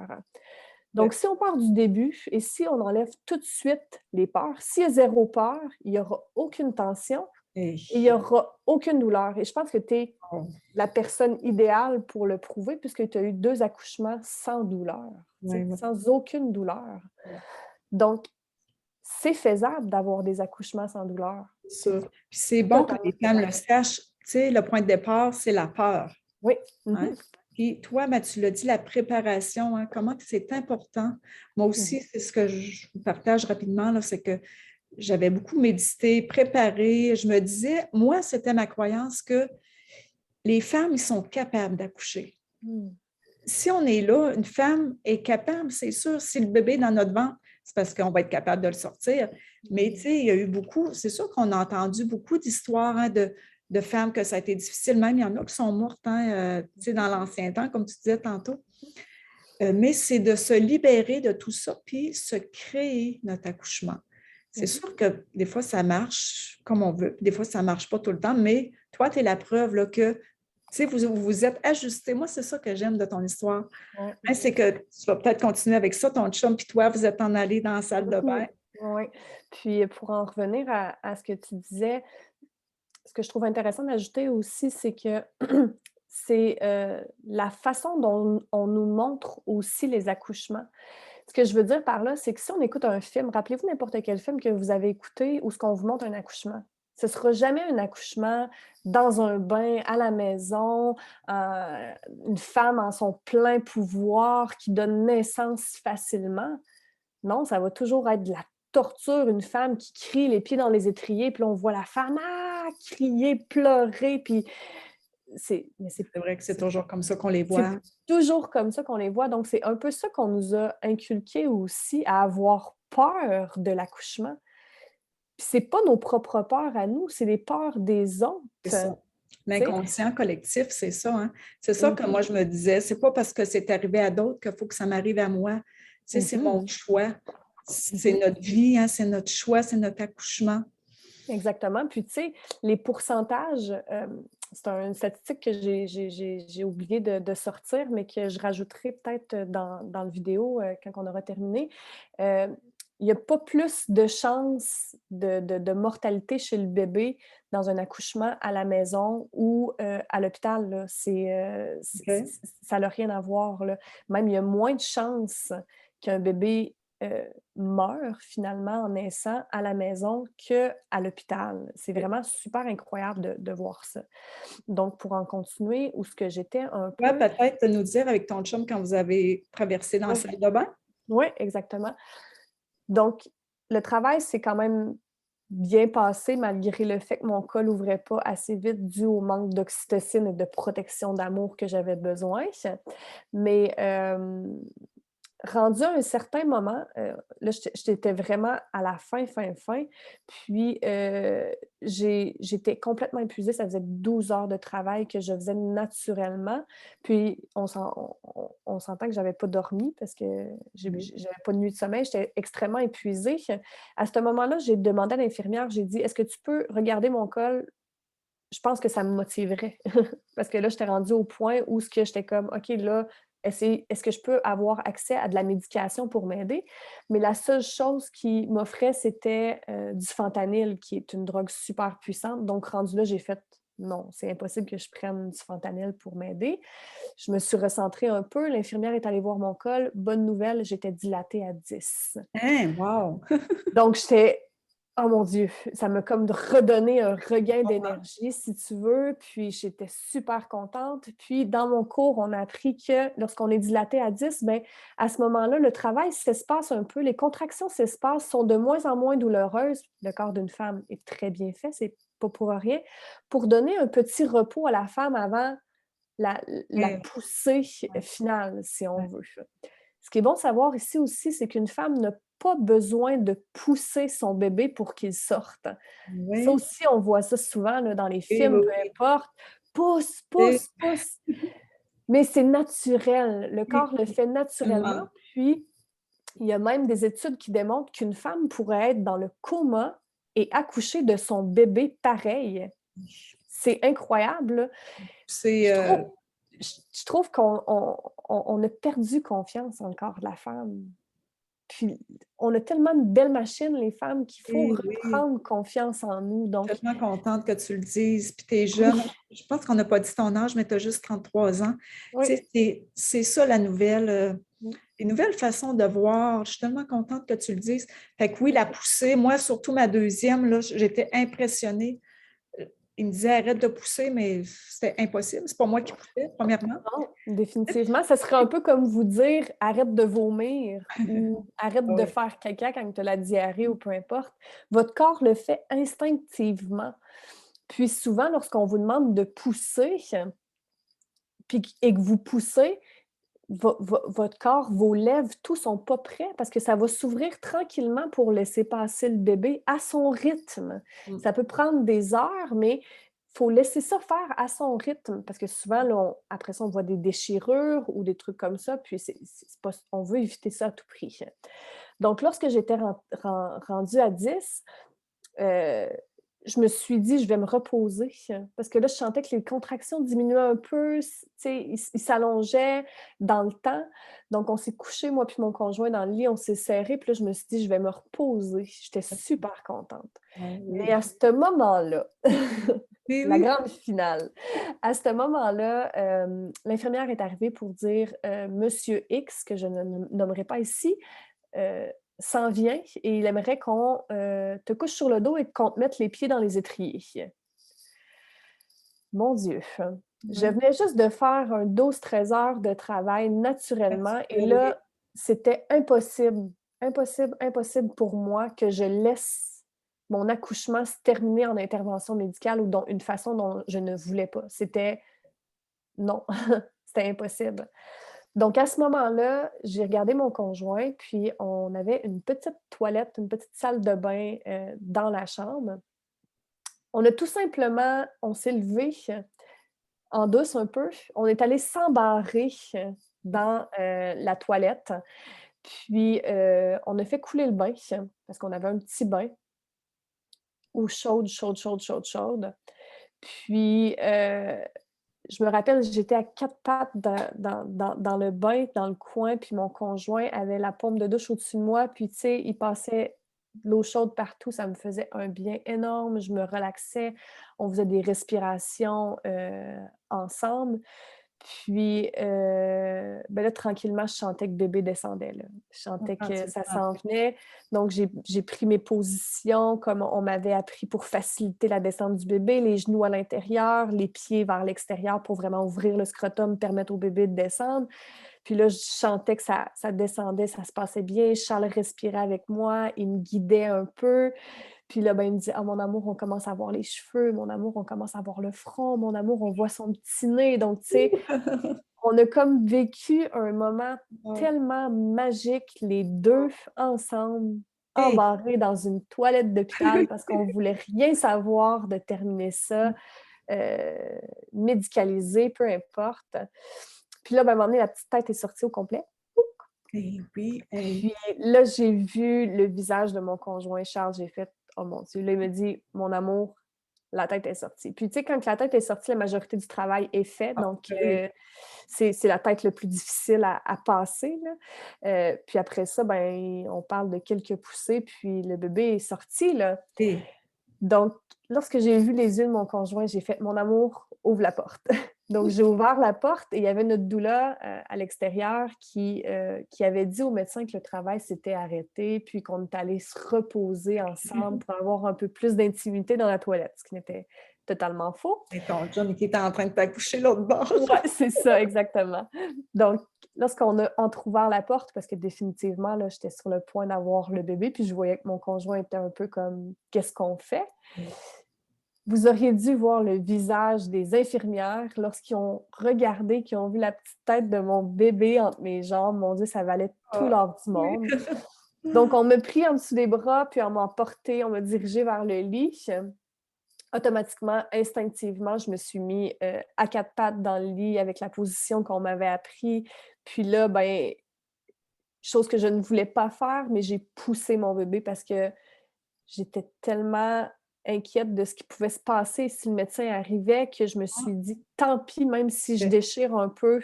Donc, si on part du début et si on enlève tout de suite les peurs, s'il y a 0 peur, il n'y aura aucune tension, Et... Et il n'y aura aucune douleur. Et je pense que tu es la personne idéale pour le prouver puisque tu as eu 2 accouchements sans douleur, Ouais, ouais. sans aucune douleur. Donc, c'est faisable d'avoir des accouchements sans douleur. Ça. Puis c'est bon que Totalement les femmes le faisable. sachent. Tu sais, le point de départ, c'est la peur. Oui. Hein? Puis toi, ben, tu l'as dit, la préparation, hein, comment que c'est important. Moi aussi, c'est ce que je vous partage rapidement, là, c'est que j'avais beaucoup médité, préparé. Je me disais, moi, c'était ma croyance que les femmes, ils sont capables d'accoucher. Si on est là, une femme est capable, c'est sûr, si le bébé est dans notre ventre, c'est parce qu'on va être capable de le sortir. Mais tu sais, il y a eu beaucoup, c'est sûr qu'on a entendu beaucoup d'histoires hein, de femmes que ça a été difficile. Même, il y en a qui sont mortes hein, tu sais, dans l'ancien temps, comme tu disais tantôt. Mais c'est de se libérer de tout ça, puis se créer notre accouchement. C'est sûr que des fois, ça marche comme on veut, puis des fois, ça ne marche pas tout le temps, mais toi, tu es la preuve là, que vous vous êtes ajusté. Moi, c'est ça que j'aime de ton histoire. Ouais. Hein, c'est que tu vas peut-être continuer avec ça, ton chum, puis toi, vous êtes en allé dans la salle de bain. Oui. Puis pour en revenir à ce que tu disais, ce que je trouve intéressant d'ajouter aussi, c'est que c'est la façon dont on nous montre aussi les accouchements. Ce que je veux dire par là, c'est que si on écoute un film, rappelez-vous n'importe quel film que vous avez écouté où ce qu'on vous montre un accouchement. Ce ne sera jamais un accouchement dans un bain, à la maison, une femme en son plein pouvoir qui donne naissance facilement. Non, ça va toujours être de la torture, une femme qui crie les pieds dans les étriers, puis on voit la femme crier, pleurer, puis c'est vrai que c'est toujours comme ça qu'on les voit. toujours comme ça qu'on les voit. Donc, c'est un peu ça qu'on nous a inculqué aussi, à avoir peur de l'accouchement. Puis c'est pas nos propres peurs à nous, c'est les peurs des autres. C'est ça. L'inconscient collectif, c'est ça. Hein? C'est ça que moi, je me disais. C'est pas parce que c'est arrivé à d'autres qu'il faut que ça m'arrive à moi. Tu sais, c'est mon choix. C'est notre vie, hein? C'est notre choix, c'est notre accouchement. Exactement. Puis, tu sais, les pourcentages, c'est une statistique que j'ai oublié de sortir, mais que je rajouterai peut-être dans le vidéo quand on aura terminé. Il n'y a pas plus de chances de mortalité chez le bébé dans un accouchement à la maison ou à l'hôpital. Là. Ça n'a rien à voir. Là. Même, il y a moins de chances qu'un bébé meurt finalement en naissant à la maison qu'à l'hôpital. C'est vraiment super incroyable de voir ça. Donc, pour en continuer, où ce que j'étais un peu... Ouais, peut-être nous dire avec ton chum quand vous avez traversé dans la salle de bain. Oui, exactement. Donc, le travail, c'est quand même bien passé malgré le fait que mon col n'ouvrait pas assez vite dû au manque d'oxytocine et de protection d'amour que j'avais besoin. Mais rendu à un certain moment, là, j'étais vraiment à la fin. Puis, j'étais complètement épuisée. Ça faisait 12 heures de travail que je faisais naturellement. Puis, on s'entend que je n'avais pas dormi parce que je n'avais pas de nuit de sommeil. J'étais extrêmement épuisée. À ce moment-là, j'ai demandé à l'infirmière, j'ai dit, « Est-ce que tu peux regarder mon col? Je pense que ça me motiverait. » Parce que là, j'étais rendue au point où j'étais comme, OK, là, est-ce que je peux avoir accès à de la médication pour m'aider? Mais la seule chose qu'il m'offrait, c'était du fentanyl, qui est une drogue super puissante. Donc, rendu là, j'ai fait non, c'est impossible que je prenne du fentanyl pour m'aider. Je me suis recentrée un peu. L'infirmière est allée voir mon col. Bonne nouvelle, j'étais dilatée à 10. Hein, wow! Donc, j'étais oh mon Dieu, ça m'a comme redonné un regain d'énergie, si tu veux, puis j'étais super contente. Puis dans mon cours, on a appris que lorsqu'on est dilaté à 10, bien, à ce moment-là, le travail s'espace un peu, les contractions s'espacent, sont de moins en moins douloureuses. Le corps d'une femme est très bien fait, c'est pas pour rien, pour donner un petit repos à la femme avant la poussée finale, si on veut. Ce qui est bon de savoir ici aussi, c'est qu'une femme n'a pas besoin de pousser son bébé pour qu'il sorte. Oui. Ça aussi, on voit ça souvent là, dans les films, Oui, peu importe. Pousse, pousse, pousse. Mais c'est naturel. Le corps le fait naturellement. Puis, il y a même des études qui démontrent qu'une femme pourrait être dans le coma et accoucher de son bébé pareil. C'est incroyable. Je trouve qu'on a perdu confiance dans le corps de la femme. Puis, on a tellement de belles machines, les femmes, qu'il faut Oui, oui. reprendre confiance en nous. Donc, Tellement contente que tu le dises. Puis tu es oui, jeune. Je pense qu'on n'a pas dit ton âge, mais tu as juste 33 ans. Tu oui. sais, c'est ça la nouvelle, Mm. les nouvelles façons de voir. Je suis tellement contente que tu le dises. Fait que oui, la poussée, moi, surtout ma deuxième, là, j'étais impressionnée. Il me disait arrête de pousser, mais c'était impossible. C'est pas moi qui poussais, premièrement. Non, définitivement. Ça serait un peu comme vous dire arrête de vomir ou arrête Ah de oui. faire caca quand tu as la diarrhée ou peu importe. Votre corps le fait instinctivement. Puis souvent, lorsqu'on vous demande de pousser et que vous poussez, votre corps, vos lèvres, tout sont pas prêts parce que ça va s'ouvrir tranquillement pour laisser passer le bébé à son rythme. Mm. Ça peut prendre des heures, mais il faut laisser ça faire à son rythme parce que souvent, là, après ça, on voit des déchirures ou des trucs comme ça, puis on veut éviter ça à tout prix. Donc, lorsque j'étais rendue à 10, je me suis dit: «Je vais me reposer», parce que là, je sentais que les contractions diminuaient un peu, tu sais, ils s'allongeaient dans le temps. Donc on s'est couchés, moi puis mon conjoint, dans le lit, on s'est serrés, puis là, je me suis dit: «Je vais me reposer». J'étais super contente. Ah Mais oui. à ce moment-là, Oui, la oui. grande finale, à ce moment-là, l'infirmière est arrivée pour dire, «Monsieur X», que je ne nommerai pas ici, heu, s'en vient et il aimerait qu'on, te couche sur le dos et qu'on te mette les pieds dans les étriers. Mon Dieu! Je Ouais. venais juste de faire un 12-13 heures de travail naturellement et Naturel, oui. là, c'était impossible, impossible, impossible pour moi que je laisse mon accouchement se terminer en intervention médicale ou d'une façon dont je ne voulais pas. C'était non, c'était impossible. Donc à ce moment-là, j'ai regardé mon conjoint, puis on avait une petite toilette, une petite salle de bain, dans la chambre. On s'est levé en douce un peu, on est allé s'embarrer dans, la toilette, puis, on a fait couler le bain parce qu'on avait un petit bain, eau chaude, chaude, chaude, chaude, chaude. Puis, je me rappelle, j'étais à 4 pattes dans le bain, dans le coin, puis mon conjoint avait la pompe de douche au-dessus de moi, puis tu sais, il passait de l'eau chaude partout, ça me faisait un bien énorme, je me relaxais, on faisait des respirations, ensemble. Puis, ben là, tranquillement, je sentais que bébé descendait, là. Je sentais Quand tu que le ça s'en sentais. venait. Donc, j'ai pris mes positions comme on m'avait appris pour faciliter la descente du bébé, les genoux à l'intérieur, les pieds vers l'extérieur pour vraiment ouvrir le scrotum, permettre au bébé de descendre. Puis là, je sentais que ça descendait, ça se passait bien. Charles respirait avec moi, il me guidait un peu. Puis là, ben, il me dit: «Ah, mon amour, on commence à voir les cheveux. Mon amour, on commence à voir le front. Mon amour, on voit son petit nez». Donc, tu sais, on a comme vécu un moment Ouais. tellement magique, les 2 ensemble, Et embarrés dans une toilette d'hôpital parce qu'on voulait rien savoir de terminer ça, heu, médicalisé, peu importe. Puis là, ben, à un moment donné, la petite tête est sortie au complet. oui, hey. Puis là, j'ai vu le visage de mon conjoint Charles, j'ai fait: «Oh mon Dieu!» Là, il me dit: «Mon amour, la tête est sortie». Puis tu sais, quand la tête est sortie, la majorité du travail est fait, Ah, donc ben oui. c'est la tête le plus difficile à passer, là. Puis après ça, ben, on parle de quelques poussées, puis le bébé est sorti, là. Et Donc, lorsque j'ai vu les yeux de mon conjoint, j'ai fait: «Mon amour, ouvre la porte». Donc, j'ai ouvert la porte et il y avait notre doula, à l'extérieur qui avait dit au médecin que le travail s'était arrêté, puis qu'on était allés se reposer ensemble pour avoir un peu plus d'intimité dans la toilette, ce qui n'était totalement faux. et ton chum qui était en train de t'accoucher l'autre bord. Ouais, c'est ça, exactement. Donc, lorsqu'on a entrouvert la porte, parce que définitivement, là, j'étais sur le point d'avoir le bébé, puis je voyais que mon conjoint était un peu comme: «Qu'est-ce qu'on fait?» Vous auriez dû voir le visage des infirmières lorsqu'ils ont regardé, qu'ils ont vu la petite tête de mon bébé entre mes jambes. Mon Dieu, ça valait tout Ah, l'or du oui. monde. Donc, on m'a pris en dessous des bras, puis on m'a emporté, on m'a dirigée vers le lit. Automatiquement, instinctivement, je me suis mis, à 4 pattes dans le lit avec la position qu'on m'avait appris. Puis là, ben, chose que je ne voulais pas faire, mais j'ai poussé mon bébé parce que j'étais tellement inquiète de ce qui pouvait se passer si le médecin arrivait que je me suis dit: «Tant pis, même si je C'est déchire un peu,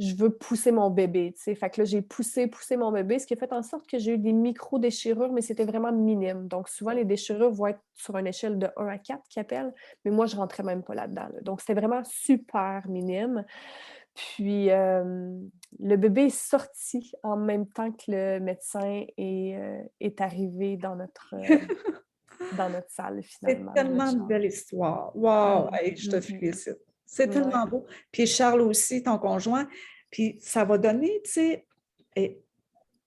je veux pousser mon bébé, tu sais. Fait que là, j'ai poussé mon bébé, ce qui a fait en sorte que j'ai eu des micro-déchirures, mais c'était vraiment minime. Donc, souvent, les déchirures vont être sur une échelle de 1 à 4 qu'ils appellent, mais moi, je rentrais même pas là-dedans, là. Donc, c'était vraiment super minime. Puis, le bébé est sorti en même temps que le médecin est arrivé dans notre salle, C'est finalement, dans notre tellement une chambre. belle histoire. Wow! Mmh. Hey, je te Mmh félicite. C'est mh. Ouais. tellement beau. Puis Charles aussi, ton conjoint. Puis ça va donner, tu sais, et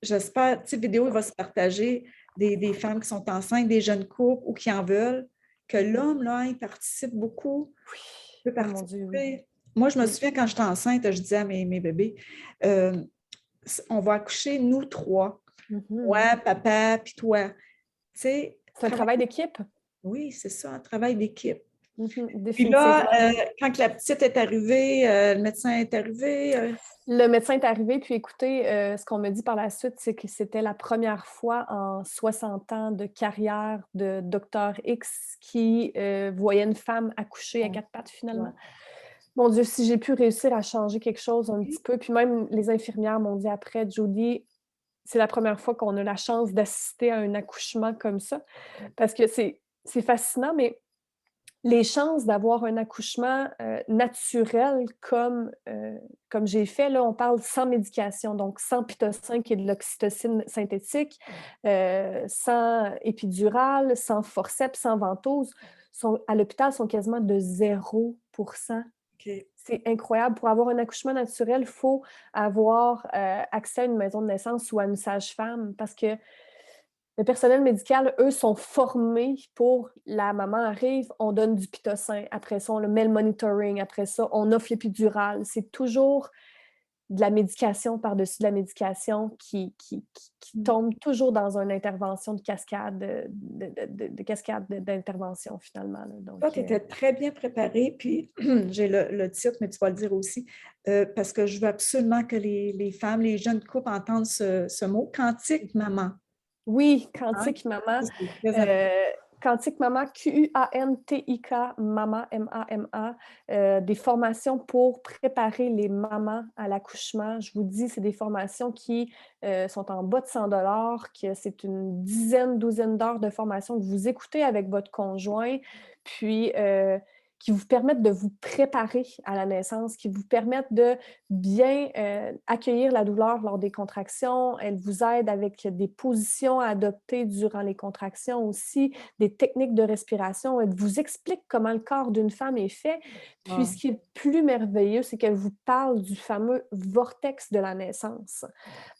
j'espère, tu sais, vidéo, il va se partager des femmes qui sont enceintes, des jeunes couples ou qui en veulent, que l'homme, là, il participe beaucoup, Oui. peut Oh mon Dieu, oui. participer. Moi, je me Oui. souviens quand j'étais enceinte, je disais à mes bébés, euh, on va accoucher nous trois. Mmh. Moi, papa, puis toi. Tu sais, C'est un travail d'équipe. oui, c'est ça, un travail d'équipe. Puis là, Définitivement. quand la petite est arrivée, le médecin est arrivé. Le médecin est arrivé, puis écoutez, ce qu'on me dit par la suite, c'est que c'était la première fois en 60 ans de carrière de docteur X qui, voyait une femme accoucher à 4 pattes finalement. Wow. Mon Dieu, si j'ai pu réussir à changer quelque chose un Oui. petit peu, puis même les infirmières m'ont dit après: «Jody, c'est la première fois qu'on a la chance d'assister à un accouchement comme ça». Parce que c'est fascinant, mais les chances d'avoir un accouchement, naturel comme j'ai fait, là, on parle sans médication, donc sans pitocin qui est de l'oxytocine synthétique, sans épidural, sans forceps, sans ventouse, sont à l'hôpital sont quasiment de 0%. OK. C'est incroyable. Pour avoir un accouchement naturel, il faut avoir, accès à une maison de naissance ou à une sage-femme parce que le personnel médical, eux, sont formés pour la maman arrive, on donne du pitocin. Après ça, on le met le monitoring. Après ça, on offre l'épidural. C'est toujours de la médication par-dessus de la médication qui tombe toujours dans une intervention de cascade, de cascade d'intervention, finalement, là. Toi, Donc, tu étais très bien préparée, puis j'ai le titre, mais tu vas le dire aussi, parce que je veux absolument que les femmes, les jeunes couples entendent ce mot, quantique maman. oui, Hein? Quantique Maman. Ça, c'est très important. Euh, Quantique Maman, Quantik Mama, MAMA, des formations pour préparer les mamans à l'accouchement. Je vous dis, c'est des formations qui sont en bas de 100 que c'est une dizaine, douzaine d'heures de formation que vous écoutez avec votre conjoint, puis qui vous permettent de vous préparer à la naissance, qui vous permettent de bien accueillir la douleur lors des contractions. Elle vous aide avec des positions à adopter durant les contractions aussi, des techniques de respiration. Elle vous explique comment le corps d'une femme est fait. Puis Ah, ce qui est le plus merveilleux, c'est qu'elle vous parle du fameux vortex de la naissance.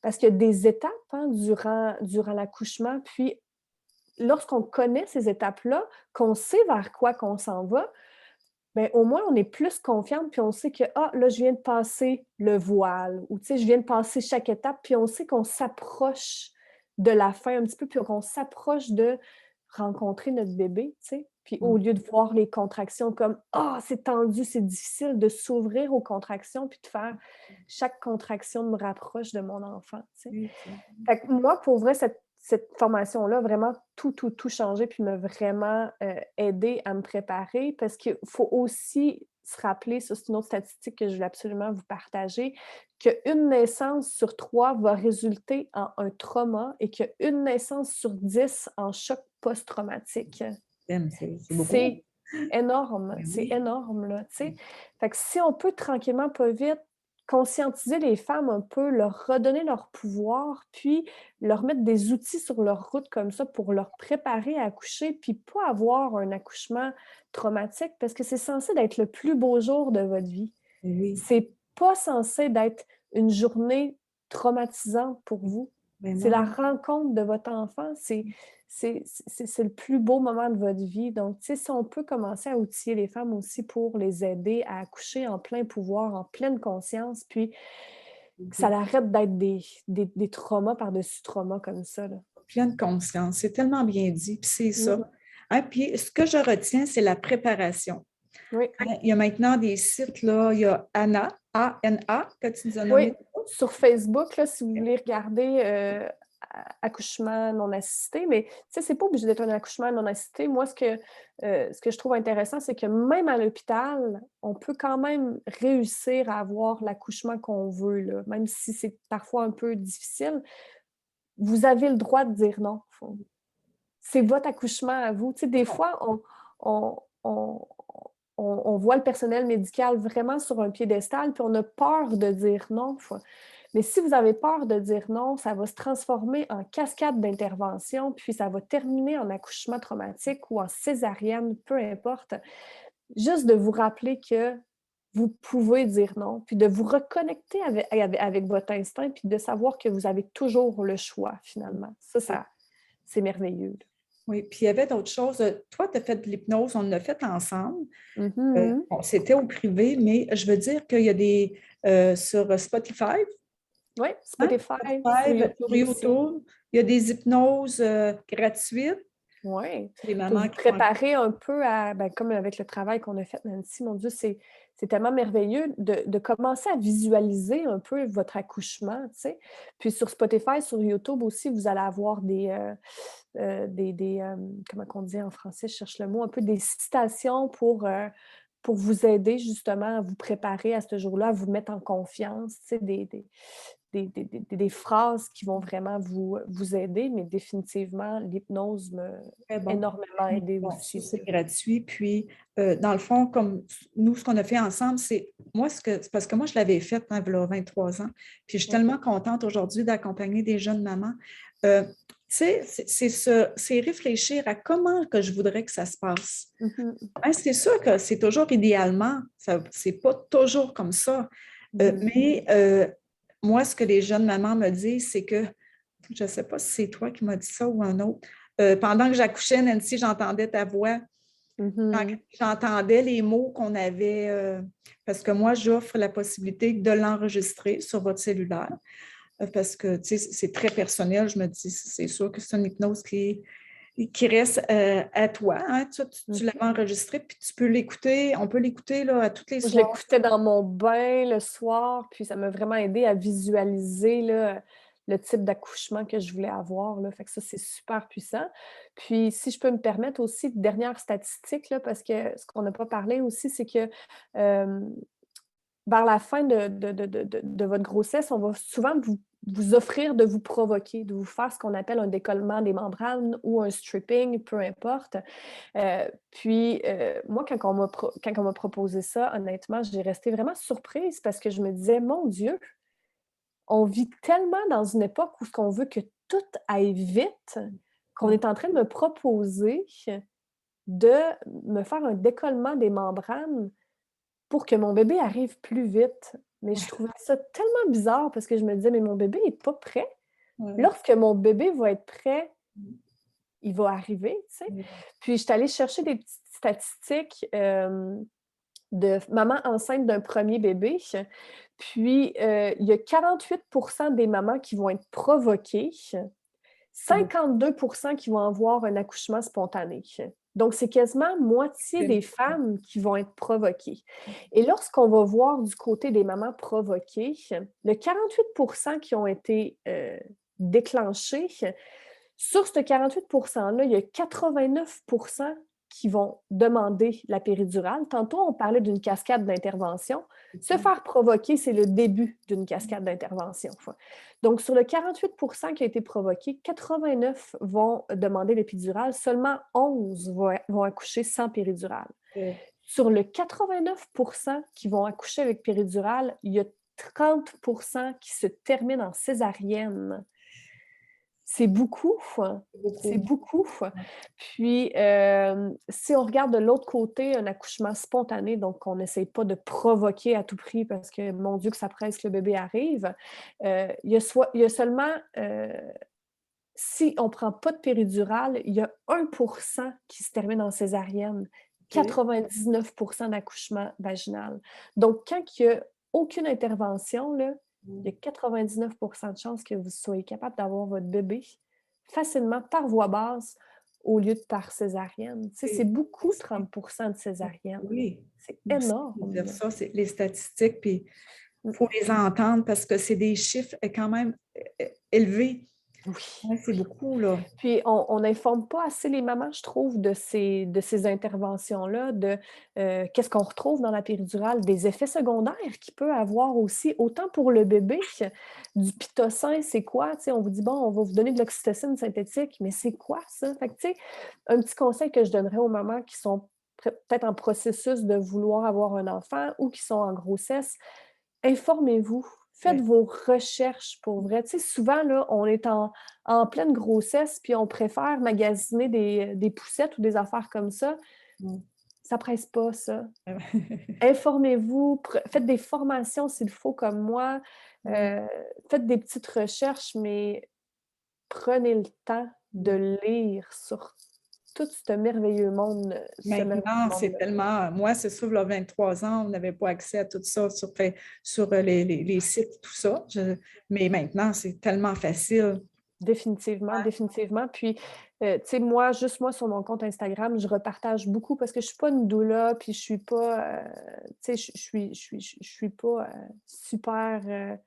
Parce qu'il y a des étapes, hein, durant l'accouchement. Puis lorsqu'on connaît ces étapes-là, qu'on sait vers quoi qu'on s'en va, ben, au moins, on est plus confiante, puis on sait que, ah, là, je viens de passer le voile, ou tu sais, je viens de passer chaque étape, puis on sait qu'on s'approche de la fin un petit peu, puis qu'on s'approche de rencontrer notre bébé, tu sais. Puis au lieu de voir les contractions comme, ah, c'est tendu, c'est difficile de s'ouvrir aux contractions, puis de faire chaque contraction me rapproche de mon enfant, tu sais. oui, Fait que moi, pour vrai, cette formation-là a vraiment tout changé puis m'a vraiment, aidée à me préparer parce qu'il faut aussi se rappeler, ça c'est une autre statistique que je voulais absolument vous partager, qu'une naissance sur 3 va résulter en un trauma et qu'une naissance sur 10 en choc post-traumatique. c'est beaucoup. Ben C'est oui. énorme, là, tu sais? Fait que si on peut tranquillement, pas vite, conscientiser les femmes un peu, leur redonner leur pouvoir, puis leur mettre des outils sur leur route comme ça pour leur préparer à accoucher, puis pas avoir un accouchement traumatique parce que c'est censé d'être le plus beau jour de votre vie. Ben oui. C'est pas censé d'être une journée traumatisante pour vous. Ben C'est la non. rencontre de votre enfant, c'est le plus beau moment de votre vie. Donc, tu sais, si on peut commencer à outiller les femmes aussi pour les aider à accoucher en plein pouvoir, en pleine conscience, puis que ça arrête d'être des traumas par-dessus traumas comme ça, là. Pleine conscience. C'est tellement bien dit, puis c'est ça. Mmh. Hein, puis ce que je retiens, c'est la préparation. Oui. Hein, il y a maintenant des sites, là, il y a Anna, A-N-A, que tu nous as Oui, nommé. sur Facebook, là, si vous voulez regarder, accouchement non assisté, mais tu sais, c'est pas obligé d'être un accouchement non assisté. Moi, ce que je trouve intéressant, c'est que même à l'hôpital, on peut quand même réussir à avoir l'accouchement qu'on veut, là, même si c'est parfois un peu difficile. Vous avez le droit de dire non. C'est votre accouchement à vous. Tu sais, des fois, on, on, on voit le personnel médical vraiment sur un piédestal, puis on a peur de dire non. Mais si vous avez peur de dire non, ça va se transformer en cascade d'intervention, puis ça va terminer en accouchement traumatique ou en césarienne, peu importe. Juste de vous rappeler que vous pouvez dire non, puis de vous reconnecter avec votre instinct, puis de savoir que vous avez toujours le choix, finalement. Ça c'est merveilleux. Oui, puis il y avait d'autres choses. Toi, tu as fait de l'hypnose, on l'a fait ensemble. Mhm. Bon, c'était au privé, mais je veux dire qu'il y a des sur Spotify, Oui, hein? Spotify, sur Spotify, sur YouTube aussi. YouTube, il y a des hypnoses gratuites. Oui, Les pour mamans vous qui font. préparer un peu à, ben, comme avec le travail qu'on a fait, Nancy, mon Dieu, c'est tellement merveilleux de commencer à visualiser un peu votre accouchement, tu sais. Puis sur Spotify, sur YouTube aussi, vous allez avoir comment on dit en français, je cherche le mot, un peu des citations pour vous aider justement à vous préparer à ce jour-là, à vous mettre en confiance, tu sais, des phrases qui vont vraiment vous aider, mais définitivement, l'hypnose m'a Très bon. énormément aidé Bon, ça, aussi. c'est gratuit. Puis, dans le fond, comme nous, ce qu'on a fait ensemble, c'est moi, c'est parce que moi, je l'avais fait il y a 23 ans. Puis, je suis Ouais. tellement contente aujourd'hui d'accompagner des jeunes mamans. Tu sais, c'est réfléchir à comment que je voudrais que ça se passe. Mhm, Hein, c'est sûr que c'est toujours idéalement, c'est pas toujours comme ça. mhm. Mais moi, ce que les jeunes mamans me disent, c'est que, je ne sais pas si c'est toi qui m'as dit ça ou un autre, pendant que j'accouchais, Nancy, j'entendais ta voix. Quand Mhm. j'entendais les mots qu'on avait, parce que moi, j'offre la possibilité de l'enregistrer sur votre cellulaire, parce que c'est très personnel. Je me dis, c'est sûr que c'est une hypnose qui reste à toi. Hein. Tu l'avais Mhm. enregistré, puis tu peux l'écouter. On peut l'écouter là, à tous les Je soirs. l'écoutais dans mon bain le soir, puis ça m'a vraiment aidé à visualiser là, le type d'accouchement que je voulais avoir. Là. Fait que ça, c'est super puissant. Puis, si je peux me permettre aussi, dernière statistique, là, parce que ce qu'on n'a pas parlé aussi, c'est que euh, vers la fin de votre grossesse, on va souvent vous offrir de vous provoquer, de vous faire ce qu'on appelle un décollement des membranes ou un stripping, peu importe. Moi, quand on m'a proposé ça, honnêtement, j'ai resté vraiment surprise parce que je me disais, mon Dieu, on vit tellement dans une époque où on veut que tout aille vite qu'on Ouais. est en train de me proposer de me faire un décollement des membranes pour que mon bébé arrive plus vite. Mais je trouvais ça tellement bizarre parce que je me disais, mais mon bébé n'est pas prêt. Ouais. Lorsque mon bébé va être prêt, il va arriver, tu sais. Puis, je suis allée chercher des petites statistiques de maman enceinte d'un premier bébé. Puis, il y a 48% des mamans qui vont être provoquées, 52% qui vont avoir un accouchement spontané. Donc, c'est quasiment moitié des femmes qui vont être provoquées. Et lorsqu'on va voir du côté des mamans provoquées, le 48% qui ont été déclenchés, sur ce 48%-là, il y a 89% qui vont demander la péridurale. Tantôt, on parlait d'une cascade d'intervention. Se faire provoquer, c'est le début d'une cascade d'intervention. Donc, sur le 48% qui a été provoqué, 89 vont demander l'épidurale, seulement 11 vont accoucher sans péridurale. Sur le 89% qui vont accoucher avec péridurale, il y a 30% qui se terminent en césarienne. C'est beaucoup, c'est beaucoup. Puis, si on regarde de l'autre côté, un accouchement spontané, donc on n'essaye pas de provoquer à tout prix parce que, mon Dieu, que ça presse que le bébé arrive, il y a seulement, si on ne prend pas de péridurale, il y a 1% qui se termine en césarienne, 99% d'accouchement vaginal. Donc, quand il n'y a aucune intervention, là, il y a 99% de chances que vous soyez capable d'avoir votre bébé facilement par voie basse au lieu de par césarienne. Tu sais, c'est beaucoup, 30% de césarienne. Oui. C'est Dire énorme. ça, c'est les statistiques, puis Mm. il faut les entendre parce que c'est des chiffres quand même élevés. Oui. Ouais, c'est beaucoup, là. Puis on n'informe pas assez les mamans, je trouve, de ces interventions-là, qu'est-ce qu'on retrouve dans la péridurale, des effets secondaires qu'il peut avoir aussi, autant pour le bébé, du pitocin, c'est quoi? Tu sais, on vous dit: «Bon, on va vous donner de l'oxytocine synthétique», mais c'est quoi ça? Fait que, tu sais, un petit conseil que je donnerais aux mamans qui sont peut-être en processus de vouloir avoir un enfant ou qui sont en grossesse, informez-vous, faites Ouais. vos recherches pour vrai. Tu sais, souvent, là, on est en pleine grossesse, puis on préfère magasiner des poussettes ou des affaires comme ça. Mmh. Ça presse pas, ça. Informez-vous, faites des formations s'il faut comme moi, Oui, heu, faites des petites recherches, mais prenez le temps oui. de lire sur tout ce merveilleux Maintenant, c'est monde-là. tellement moi, c'est sûr, là, 23 ans, on n'avait pas accès à tout ça sur les sites, tout ça. Mais maintenant, c'est tellement facile. Définitivement, définitivement. Puis, tu sais, moi, juste moi, sur mon compte Instagram, je repartage beaucoup parce que je suis pas une doula, puis je suis pas, tu sais, je suis pas, super,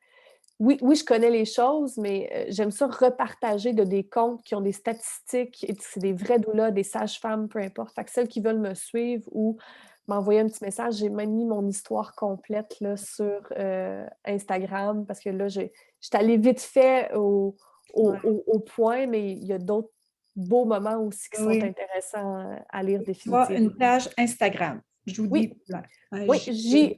oui, oui, je connais les choses, mais, j'aime ça repartager de des comptes qui ont des statistiques et c'est des vrais doulas, des sages-femmes, peu importe. Fait que celles qui veulent me suivre ou m'envoyer un petit message, j'ai même mis mon histoire complète là sur, Instagram parce que là, j'étais allée vite fait Ouais. au point, mais il y a d'autres beaux moments aussi qui sont Oui. intéressants à lire Tu vois, une définitivement. page Instagram, Judy Oui. Poulain. Hein, Oui, Jody,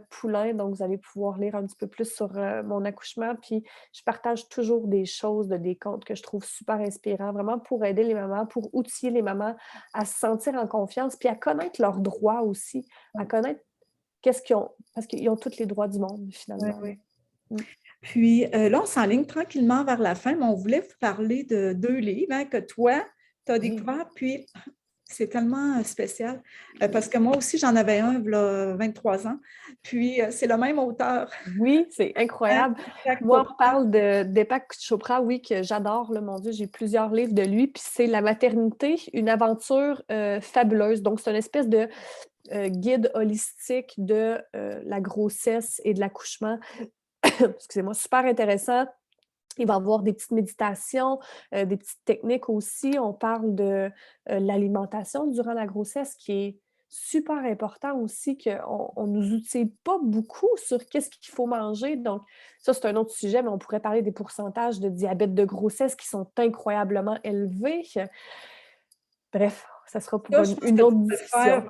Poulain, donc vous allez pouvoir lire un petit peu plus sur, mon accouchement, puis je partage toujours des choses de des contes que je trouve super inspirants, vraiment pour aider les mamans, pour outiller les mamans à se sentir en confiance, puis à connaître leurs droits aussi, à connaître qu'est-ce qu'ils ont parce qu'ils ont tous les droits du monde oui, finalement, là. oui. Mmh. Puis, là, on s'enligne tranquillement vers la fin, mais on voulait vous parler de 2 livres, hein, que toi, tu as Oui. découverts, puis c'est tellement, spécial, parce que moi aussi, j'en avais un v'là 23 ans, puis, c'est le même auteur, Oui, c'est hein, incroyable. Deepak Moi, on Chopra. parle de Deepak Chopra, oui, que j'adore, là, mon Dieu, j'ai plusieurs livres de lui, puis c'est La maternité, une aventure, fabuleuse. Donc c'est une espèce de, guide holistique de, la grossesse et de l'accouchement. Excusez-moi, super intéressant. Il va y avoir des petites méditations, des petites techniques aussi. On parle de, l'alimentation durant la grossesse qui est super important aussi, qu'on nous outille pas beaucoup sur qu'est-ce qu'il faut manger. Donc ça, c'est un autre sujet, mais on pourrait parler des pourcentages de diabète de grossesse qui sont incroyablement élevés. Bref, ça sera pour Ça, je pense une que autre discussion.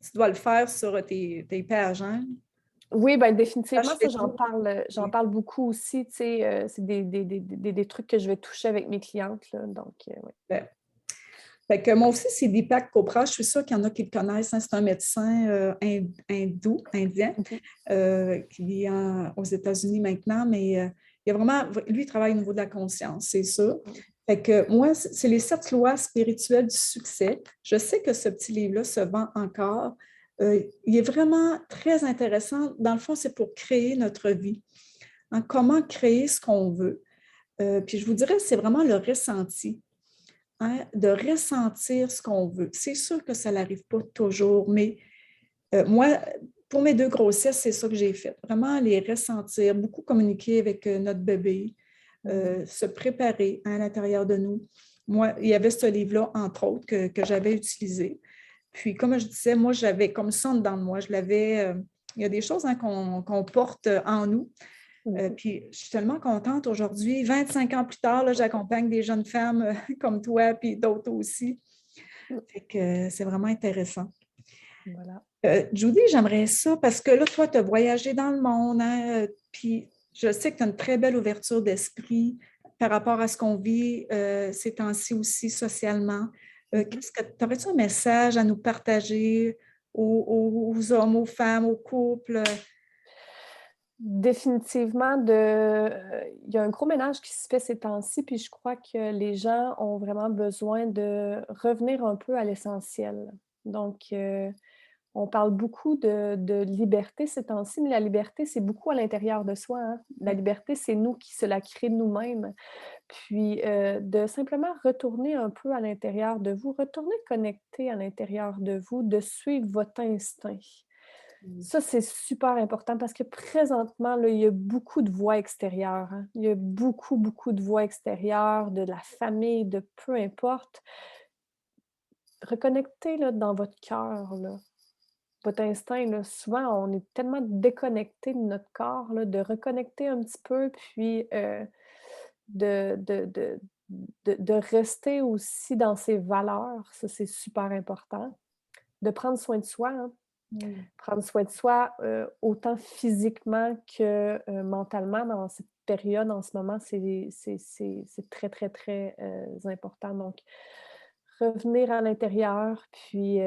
tu dois le faire sur, tes pages, hein? Oui, ben, définitivement, Page ça, Facebook. j'en parle beaucoup aussi, tu sais, c'est des trucs que je vais toucher avec mes clientes, là, donc ouais. Ouais. Fait que moi aussi, c'est Deepak Chopra. Je suis sûre qu'il y en a qui le connaissent, hein. C'est un médecin hindou, indien, Mmh. qui vit aux États-Unis maintenant, mais il y a vraiment, lui, il travaille au niveau de la conscience, c'est sûr. Fait que moi, c'est les 7 lois spirituelles du succès. Je sais que ce petit livre-là se vend encore. Il est vraiment très intéressant. Dans le fond, c'est pour créer notre vie, hein. Comment créer ce qu'on veut. Puis je vous dirais, c'est vraiment le ressenti, hein, de ressentir ce qu'on veut. C'est sûr que ça n'arrive pas toujours, mais moi, pour mes 2 grossesses, c'est ça que j'ai fait. Vraiment les ressentir, beaucoup communiquer avec notre bébé, se préparer à l'intérieur de nous. Moi, il y avait ce livre-là, entre autres, que j'avais utilisé. Puis, comme je disais, moi, j'avais comme ça dans moi. Je l'avais. Il y a des choses, hein, qu'on porte en nous. Mmh. Puis, je suis tellement contente aujourd'hui. 25 ans plus tard, là, j'accompagne des jeunes femmes comme toi, puis d'autres aussi. Mmh. Fait que c'est vraiment intéressant. Voilà. Judy, j'aimerais ça parce que là, toi, tu as voyagé dans le monde, hein, puis je sais que tu as une très belle ouverture d'esprit par rapport à ce qu'on vit ces temps-ci aussi socialement. Mmh. Qu'est-ce que tu aurais-tu un message à nous partager aux hommes, aux femmes, aux couples? Définitivement il y a un gros ménage qui se fait ces temps-ci, puis je crois que les gens ont vraiment besoin de revenir un peu à l'essentiel. Donc, on parle beaucoup de liberté ces temps-ci, mais la liberté, c'est beaucoup à l'intérieur de soi, hein. La Oui, liberté, c'est nous qui se la créons nous-mêmes. Puis, de simplement retourner un peu à l'intérieur de vous, retourner connecter à l'intérieur de vous, de suivre votre instinct. Mm. Ça, c'est super important parce que présentement, là, il y a beaucoup de voix extérieures, hein. Il y a beaucoup, beaucoup de voix extérieures, de la famille, de peu importe. Reconnectez, là, dans votre cœur, là, votre instinct, là. Souvent, on est tellement déconnecté de notre corps, là, de reconnecter un petit peu, puis de de de de rester aussi dans ses valeurs. Ça, c'est super important. De prendre soin de soi, hein. Oui. Prendre soin de soi, autant physiquement que, mentalement dans cette période en ce moment, c'est très, très, très, important. Donc revenir à l'intérieur, puis,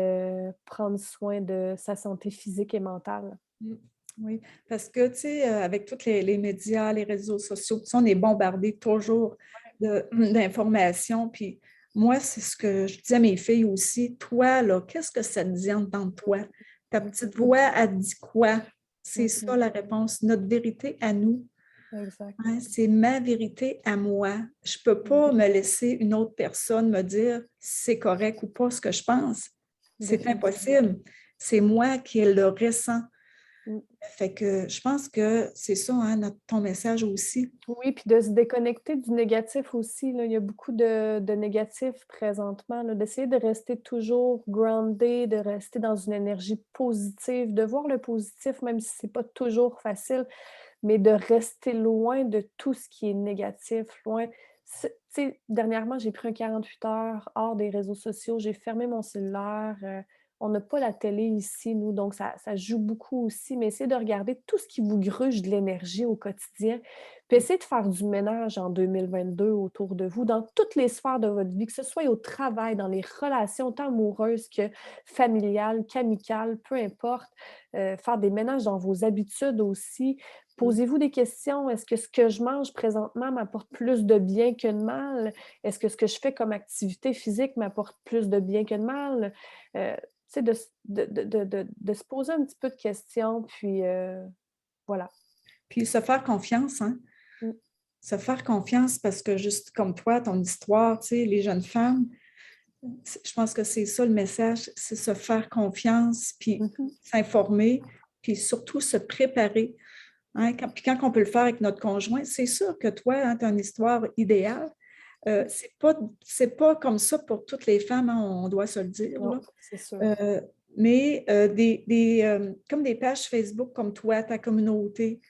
prendre soin de sa santé physique et mentale. Mm. Oui, parce que, tu sais, avec tous les médias, les réseaux sociaux, tu sais, on est bombardé toujours d'informations. Puis moi, c'est ce que je dis à mes filles aussi. Toi, là, qu'est-ce que ça te dit en dedans de toi? Ta petite voix, elle dit quoi? C'est ça Mmh. la réponse. Notre vérité à nous, Exact. hein, c'est ma vérité à moi. Je ne peux Mmh. pas me laisser une autre personne me dire si c'est correct ou pas ce que je pense. C'est Définitivement. impossible. C'est moi qui le ressens. Mmh. Fait que je pense que c'est ça, hein, ton message aussi. Oui, puis de se déconnecter du négatif aussi, là. Il y a beaucoup de négatifs présentement, là. D'essayer de rester toujours grounded, de rester dans une énergie positive, de voir le positif, même si c'est pas toujours facile, mais de rester loin de tout ce qui est négatif, loin. Tu sais, dernièrement, j'ai pris un 48 heures hors des réseaux sociaux, j'ai fermé mon cellulaire, on n'a pas la télé ici, nous, donc ça joue beaucoup aussi, mais essayez de regarder tout ce qui vous gruge de l'énergie au quotidien, puis essayez de faire du ménage en 2022 autour de vous, dans toutes les sphères de votre vie, que ce soit au travail, dans les relations tant amoureuses que familiales, qu'amicales, peu importe, faire des ménages dans vos habitudes aussi. Posez-vous des questions. Est-ce que ce que je mange présentement m'apporte plus de bien que de mal? Est-ce que ce que je fais comme activité physique m'apporte plus de bien que de mal? Tu sais, de se poser un petit peu de questions, puis voilà. Puis se faire confiance, hein? Mmh. Se faire confiance parce que juste comme toi, ton histoire, tu sais, les jeunes femmes, je pense que c'est ça le message, c'est se faire confiance, puis Mmh. s'informer, puis surtout se préparer. Hein? Puis quand on peut le faire avec notre conjoint, c'est sûr que toi, hein, tu as une histoire idéale. C'est pas comme ça pour toutes les femmes, hein, on doit se le dire, Non, là. c'est sûr. Euh, mais comme des pages Facebook comme toi, ta communauté,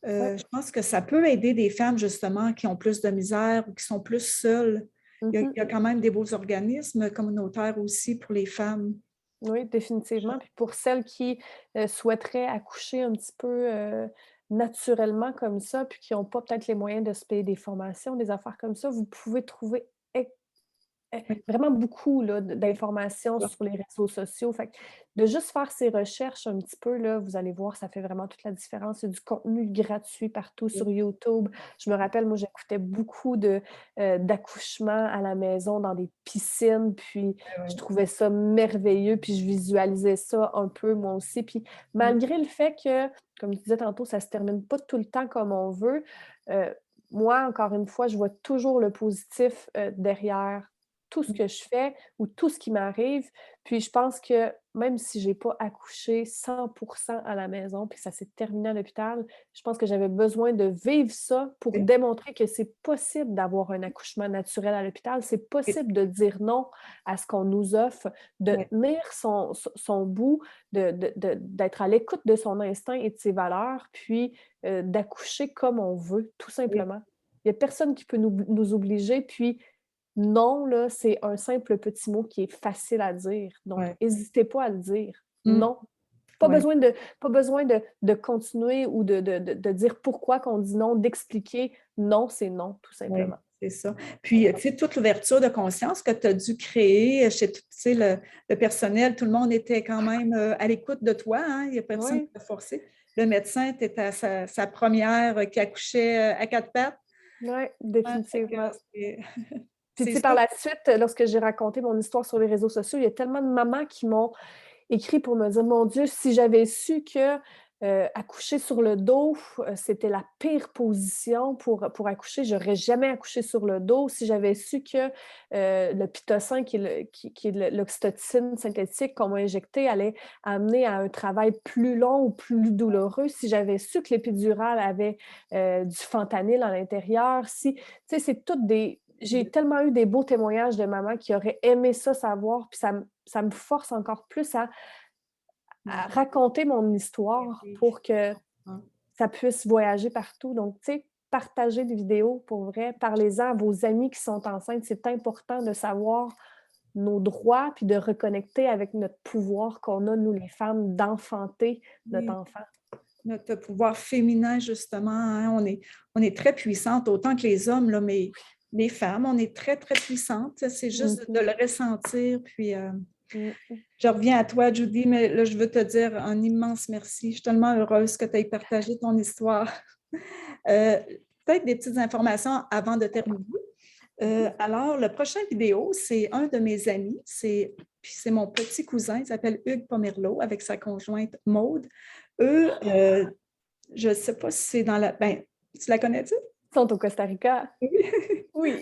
Ouais. je pense que ça peut aider des femmes justement qui ont plus de misère ou qui sont plus seules. Il y a Mmh. quand même des beaux organismes communautaires aussi pour les femmes. Oui, définitivement. Puis pour celles qui, souhaiteraient accoucher un petit peu, naturellement comme ça, puis qui n'ont pas peut-être les moyens de se payer des formations, des affaires comme ça, vous pouvez trouver Oui, vraiment beaucoup là, oui, d'informations c'est ça. sur les réseaux sociaux. Fait que de juste faire ces recherches un petit peu, là, vous allez voir, ça fait vraiment toute la différence. Il y a du contenu gratuit partout sur YouTube. Je me rappelle, moi, j'écoutais beaucoup d'accouchements à la maison dans des piscines, puis je Ouais, trouvais ça merveilleux, puis je visualisais ça un peu moi aussi. Puis ouais. malgré le fait que, comme je disais tantôt, ça se termine pas tout le temps comme on veut, euh, moi, encore une fois, je vois toujours le positif derrière tout ce que je fais ou tout ce qui m'arrive. Puis je pense que même si j'ai pas accouché 100 à la maison, puis ça s'est terminé à l'hôpital, je pense que j'avais besoin de vivre ça pour Oui, démontrer que c'est possible d'avoir un accouchement naturel à l'hôpital. C'est oui, possible de dire non à ce qu'on nous offre, de oui, tenir son bout, d'être à l'écoute de son instinct et de ses valeurs, puis d'accoucher comme on veut, tout oui, simplement. Il y a personne qui peut nous obliger, puis non, là, c'est un simple petit mot qui est facile à dire, donc ouais. hésitez pas à le dire. Mm, Non. Pas ouais, besoin de pas besoin de continuer ou de dire pourquoi qu'on dit non, d'expliquer. Non, c'est non, tout ouais, simplement. c'est ça. Puis, tu sais, toute l'ouverture de conscience que tu as dû créer chez tout, tu sais, le personnel, tout le monde était quand même à l'écoute de toi, hein? Il n'y a personne qui Oui, t'a forcé. Le médecin, tu étais sa première qui accouchait à quatre pattes. oui, Hein, fait que définitivement. Puis tu c'est sais, par ça. la suite, lorsque j'ai raconté mon histoire sur les réseaux sociaux, il y a tellement de mamans qui m'ont écrit pour me dire: «Mon Dieu, si j'avais su que, Accoucher sur le dos, c'était la pire position pour accoucher. J'aurais jamais accouché sur le dos. Si j'avais su que le Pitocin, qui est l'oxytocine synthétique qu'on m'a injecté, allait amener à un travail plus long ou plus douloureux, si j'avais su que l'épidurale avait du fentanyl à l'intérieur, tu sais, c'est toutes des... J'ai tellement eu des beaux témoignages de mamans qui auraient aimé ça savoir, puis ça me force encore plus à raconter mon histoire pour que ça puisse voyager partout. Donc, tu sais, partagez des vidéos pour vrai, parlez-en à vos amis qui sont enceintes. C'est important de savoir nos droits puis de reconnecter avec notre pouvoir qu'on a, nous les femmes, d'enfanter notre enfant. Notre pouvoir féminin, justement, hein, on est très puissantes, autant que les hommes, là, mais les femmes, on est très, très puissantes. C'est juste de le ressentir, puis... Je reviens à toi, Judy, mais là, je veux te dire un immense merci. Je suis tellement heureuse que tu aies partagé ton histoire. Peut-être des petites informations avant de terminer. Alors, la prochaine vidéo, c'est un de mes amis. C'est mon petit cousin, il s'appelle Hugues Pomerleau, avec sa conjointe Maude. Eux, je ne sais pas si c'est dans la... Ben, tu la connais-tu? Ils sont au Costa Rica. Oui.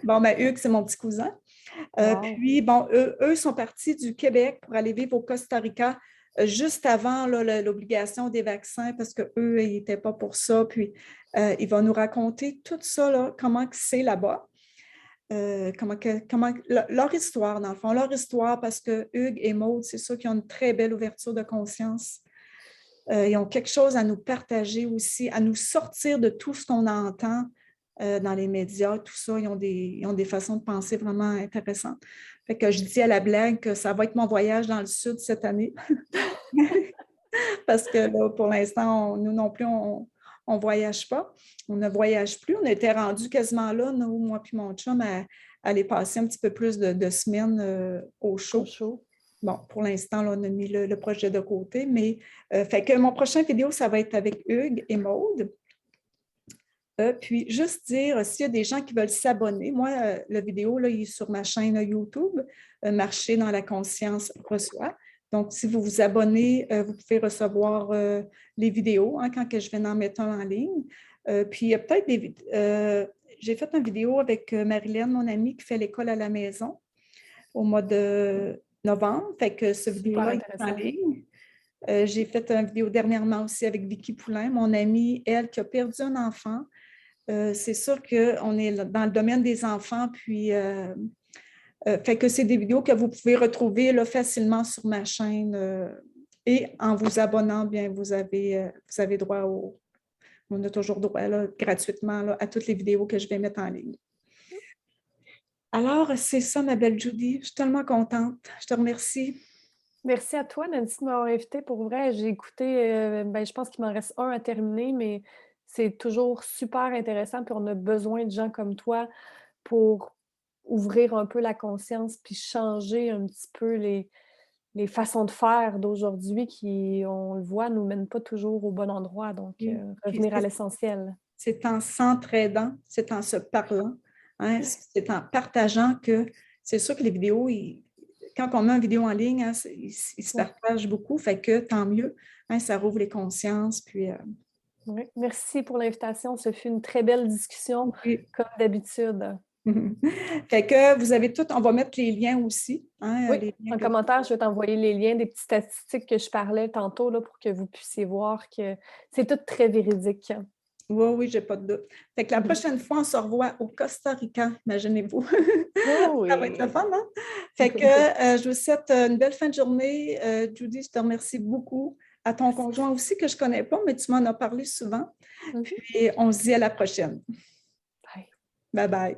Bon, ben Hugues, c'est mon petit cousin. Wow. Puis, bon, eux sont partis du Québec pour aller vivre au Costa Rica juste avant l'obligation des vaccins parce qu'eux, ils n'étaient pas pour ça. Puis, ils vont nous raconter tout ça, là, comment c'est là-bas. Leur histoire, dans le fond, leur histoire, parce que Hugues et Maude, c'est sûr qu'ils ont une très belle ouverture de conscience. Ils ont quelque chose à nous partager aussi, à nous sortir de tout ce qu'on entend dans les médias, tout ça. Ils ont des façons de penser vraiment intéressantes. Fait que je dis à la blague que ça va être mon voyage dans le sud cette année. Parce que là, pour l'instant, nous non plus, on ne voyage pas. On ne voyage plus. On était rendus quasiment là, nous, moi et mon chum, à aller passer un petit peu plus de semaines au chaud. Bon, pour l'instant, on a mis le projet de côté, mais fait que mon prochain vidéo, ça va être avec Hugues et Maude. Puis, juste dire, s'il y a des gens qui veulent s'abonner, moi, la vidéo, là, il est sur ma chaîne YouTube, Marcher dans la conscience reçoit. Donc, si vous vous abonnez, vous pouvez recevoir les vidéos quand que je vais en mettre un en ligne. Puis, il y a peut-être j'ai fait une vidéo avec Marilyn, mon amie, qui fait l'école à la maison au mois de novembre. Fait que ce vidéo-là est en ligne. J'ai fait une vidéo dernièrement aussi avec Vicky Poulain, mon amie, elle, qui a perdu un enfant. C'est sûr qu'on est dans le domaine des enfants, puis fait que c'est des vidéos que vous pouvez retrouver là, facilement sur ma chaîne et en vous abonnant, bien, vous avez droit on a toujours droit là, gratuitement là, à toutes les vidéos que je vais mettre en ligne. Alors, c'est ça, ma belle Judy. Je suis tellement contente. Je te remercie. Merci à toi, Nancy, de m'avoir invitée. Pour vrai, j'ai écouté, je pense qu'il m'en reste un à terminer, mais c'est toujours super intéressant. Puis on a besoin de gens comme toi pour ouvrir un peu la conscience puis changer un petit peu les façons de faire d'aujourd'hui qui, on le voit, nous mènent pas toujours au bon endroit. Donc, revenir à l'essentiel. C'est en s'entraidant, c'est en se parlant, hein, c'est en partageant que c'est sûr que les vidéos, quand on met une vidéo en ligne, hein, ils se partagent beaucoup, fait que tant mieux, hein, ça rouvre les consciences. Puis, oui. Merci pour l'invitation. Ce fut une très belle discussion, comme d'habitude. Fait que vous avez tout, on va mettre les liens aussi. Hein, oui, les liens en commentaire, je vais t'envoyer les liens des petites statistiques que je parlais tantôt là, pour que vous puissiez voir que c'est tout très véridique. Oui, je n'ai pas de doute. Fait que la prochaine fois, on se revoit au Costa Rica, imaginez-vous. Oh, oui. Ça va être le fun, hein? Fait que je vous souhaite une belle fin de journée. Judy, je te remercie beaucoup. À ton conjoint aussi, que je ne connais pas, mais tu m'en as parlé souvent. Puis, on se dit à la prochaine. Bye. Bye bye.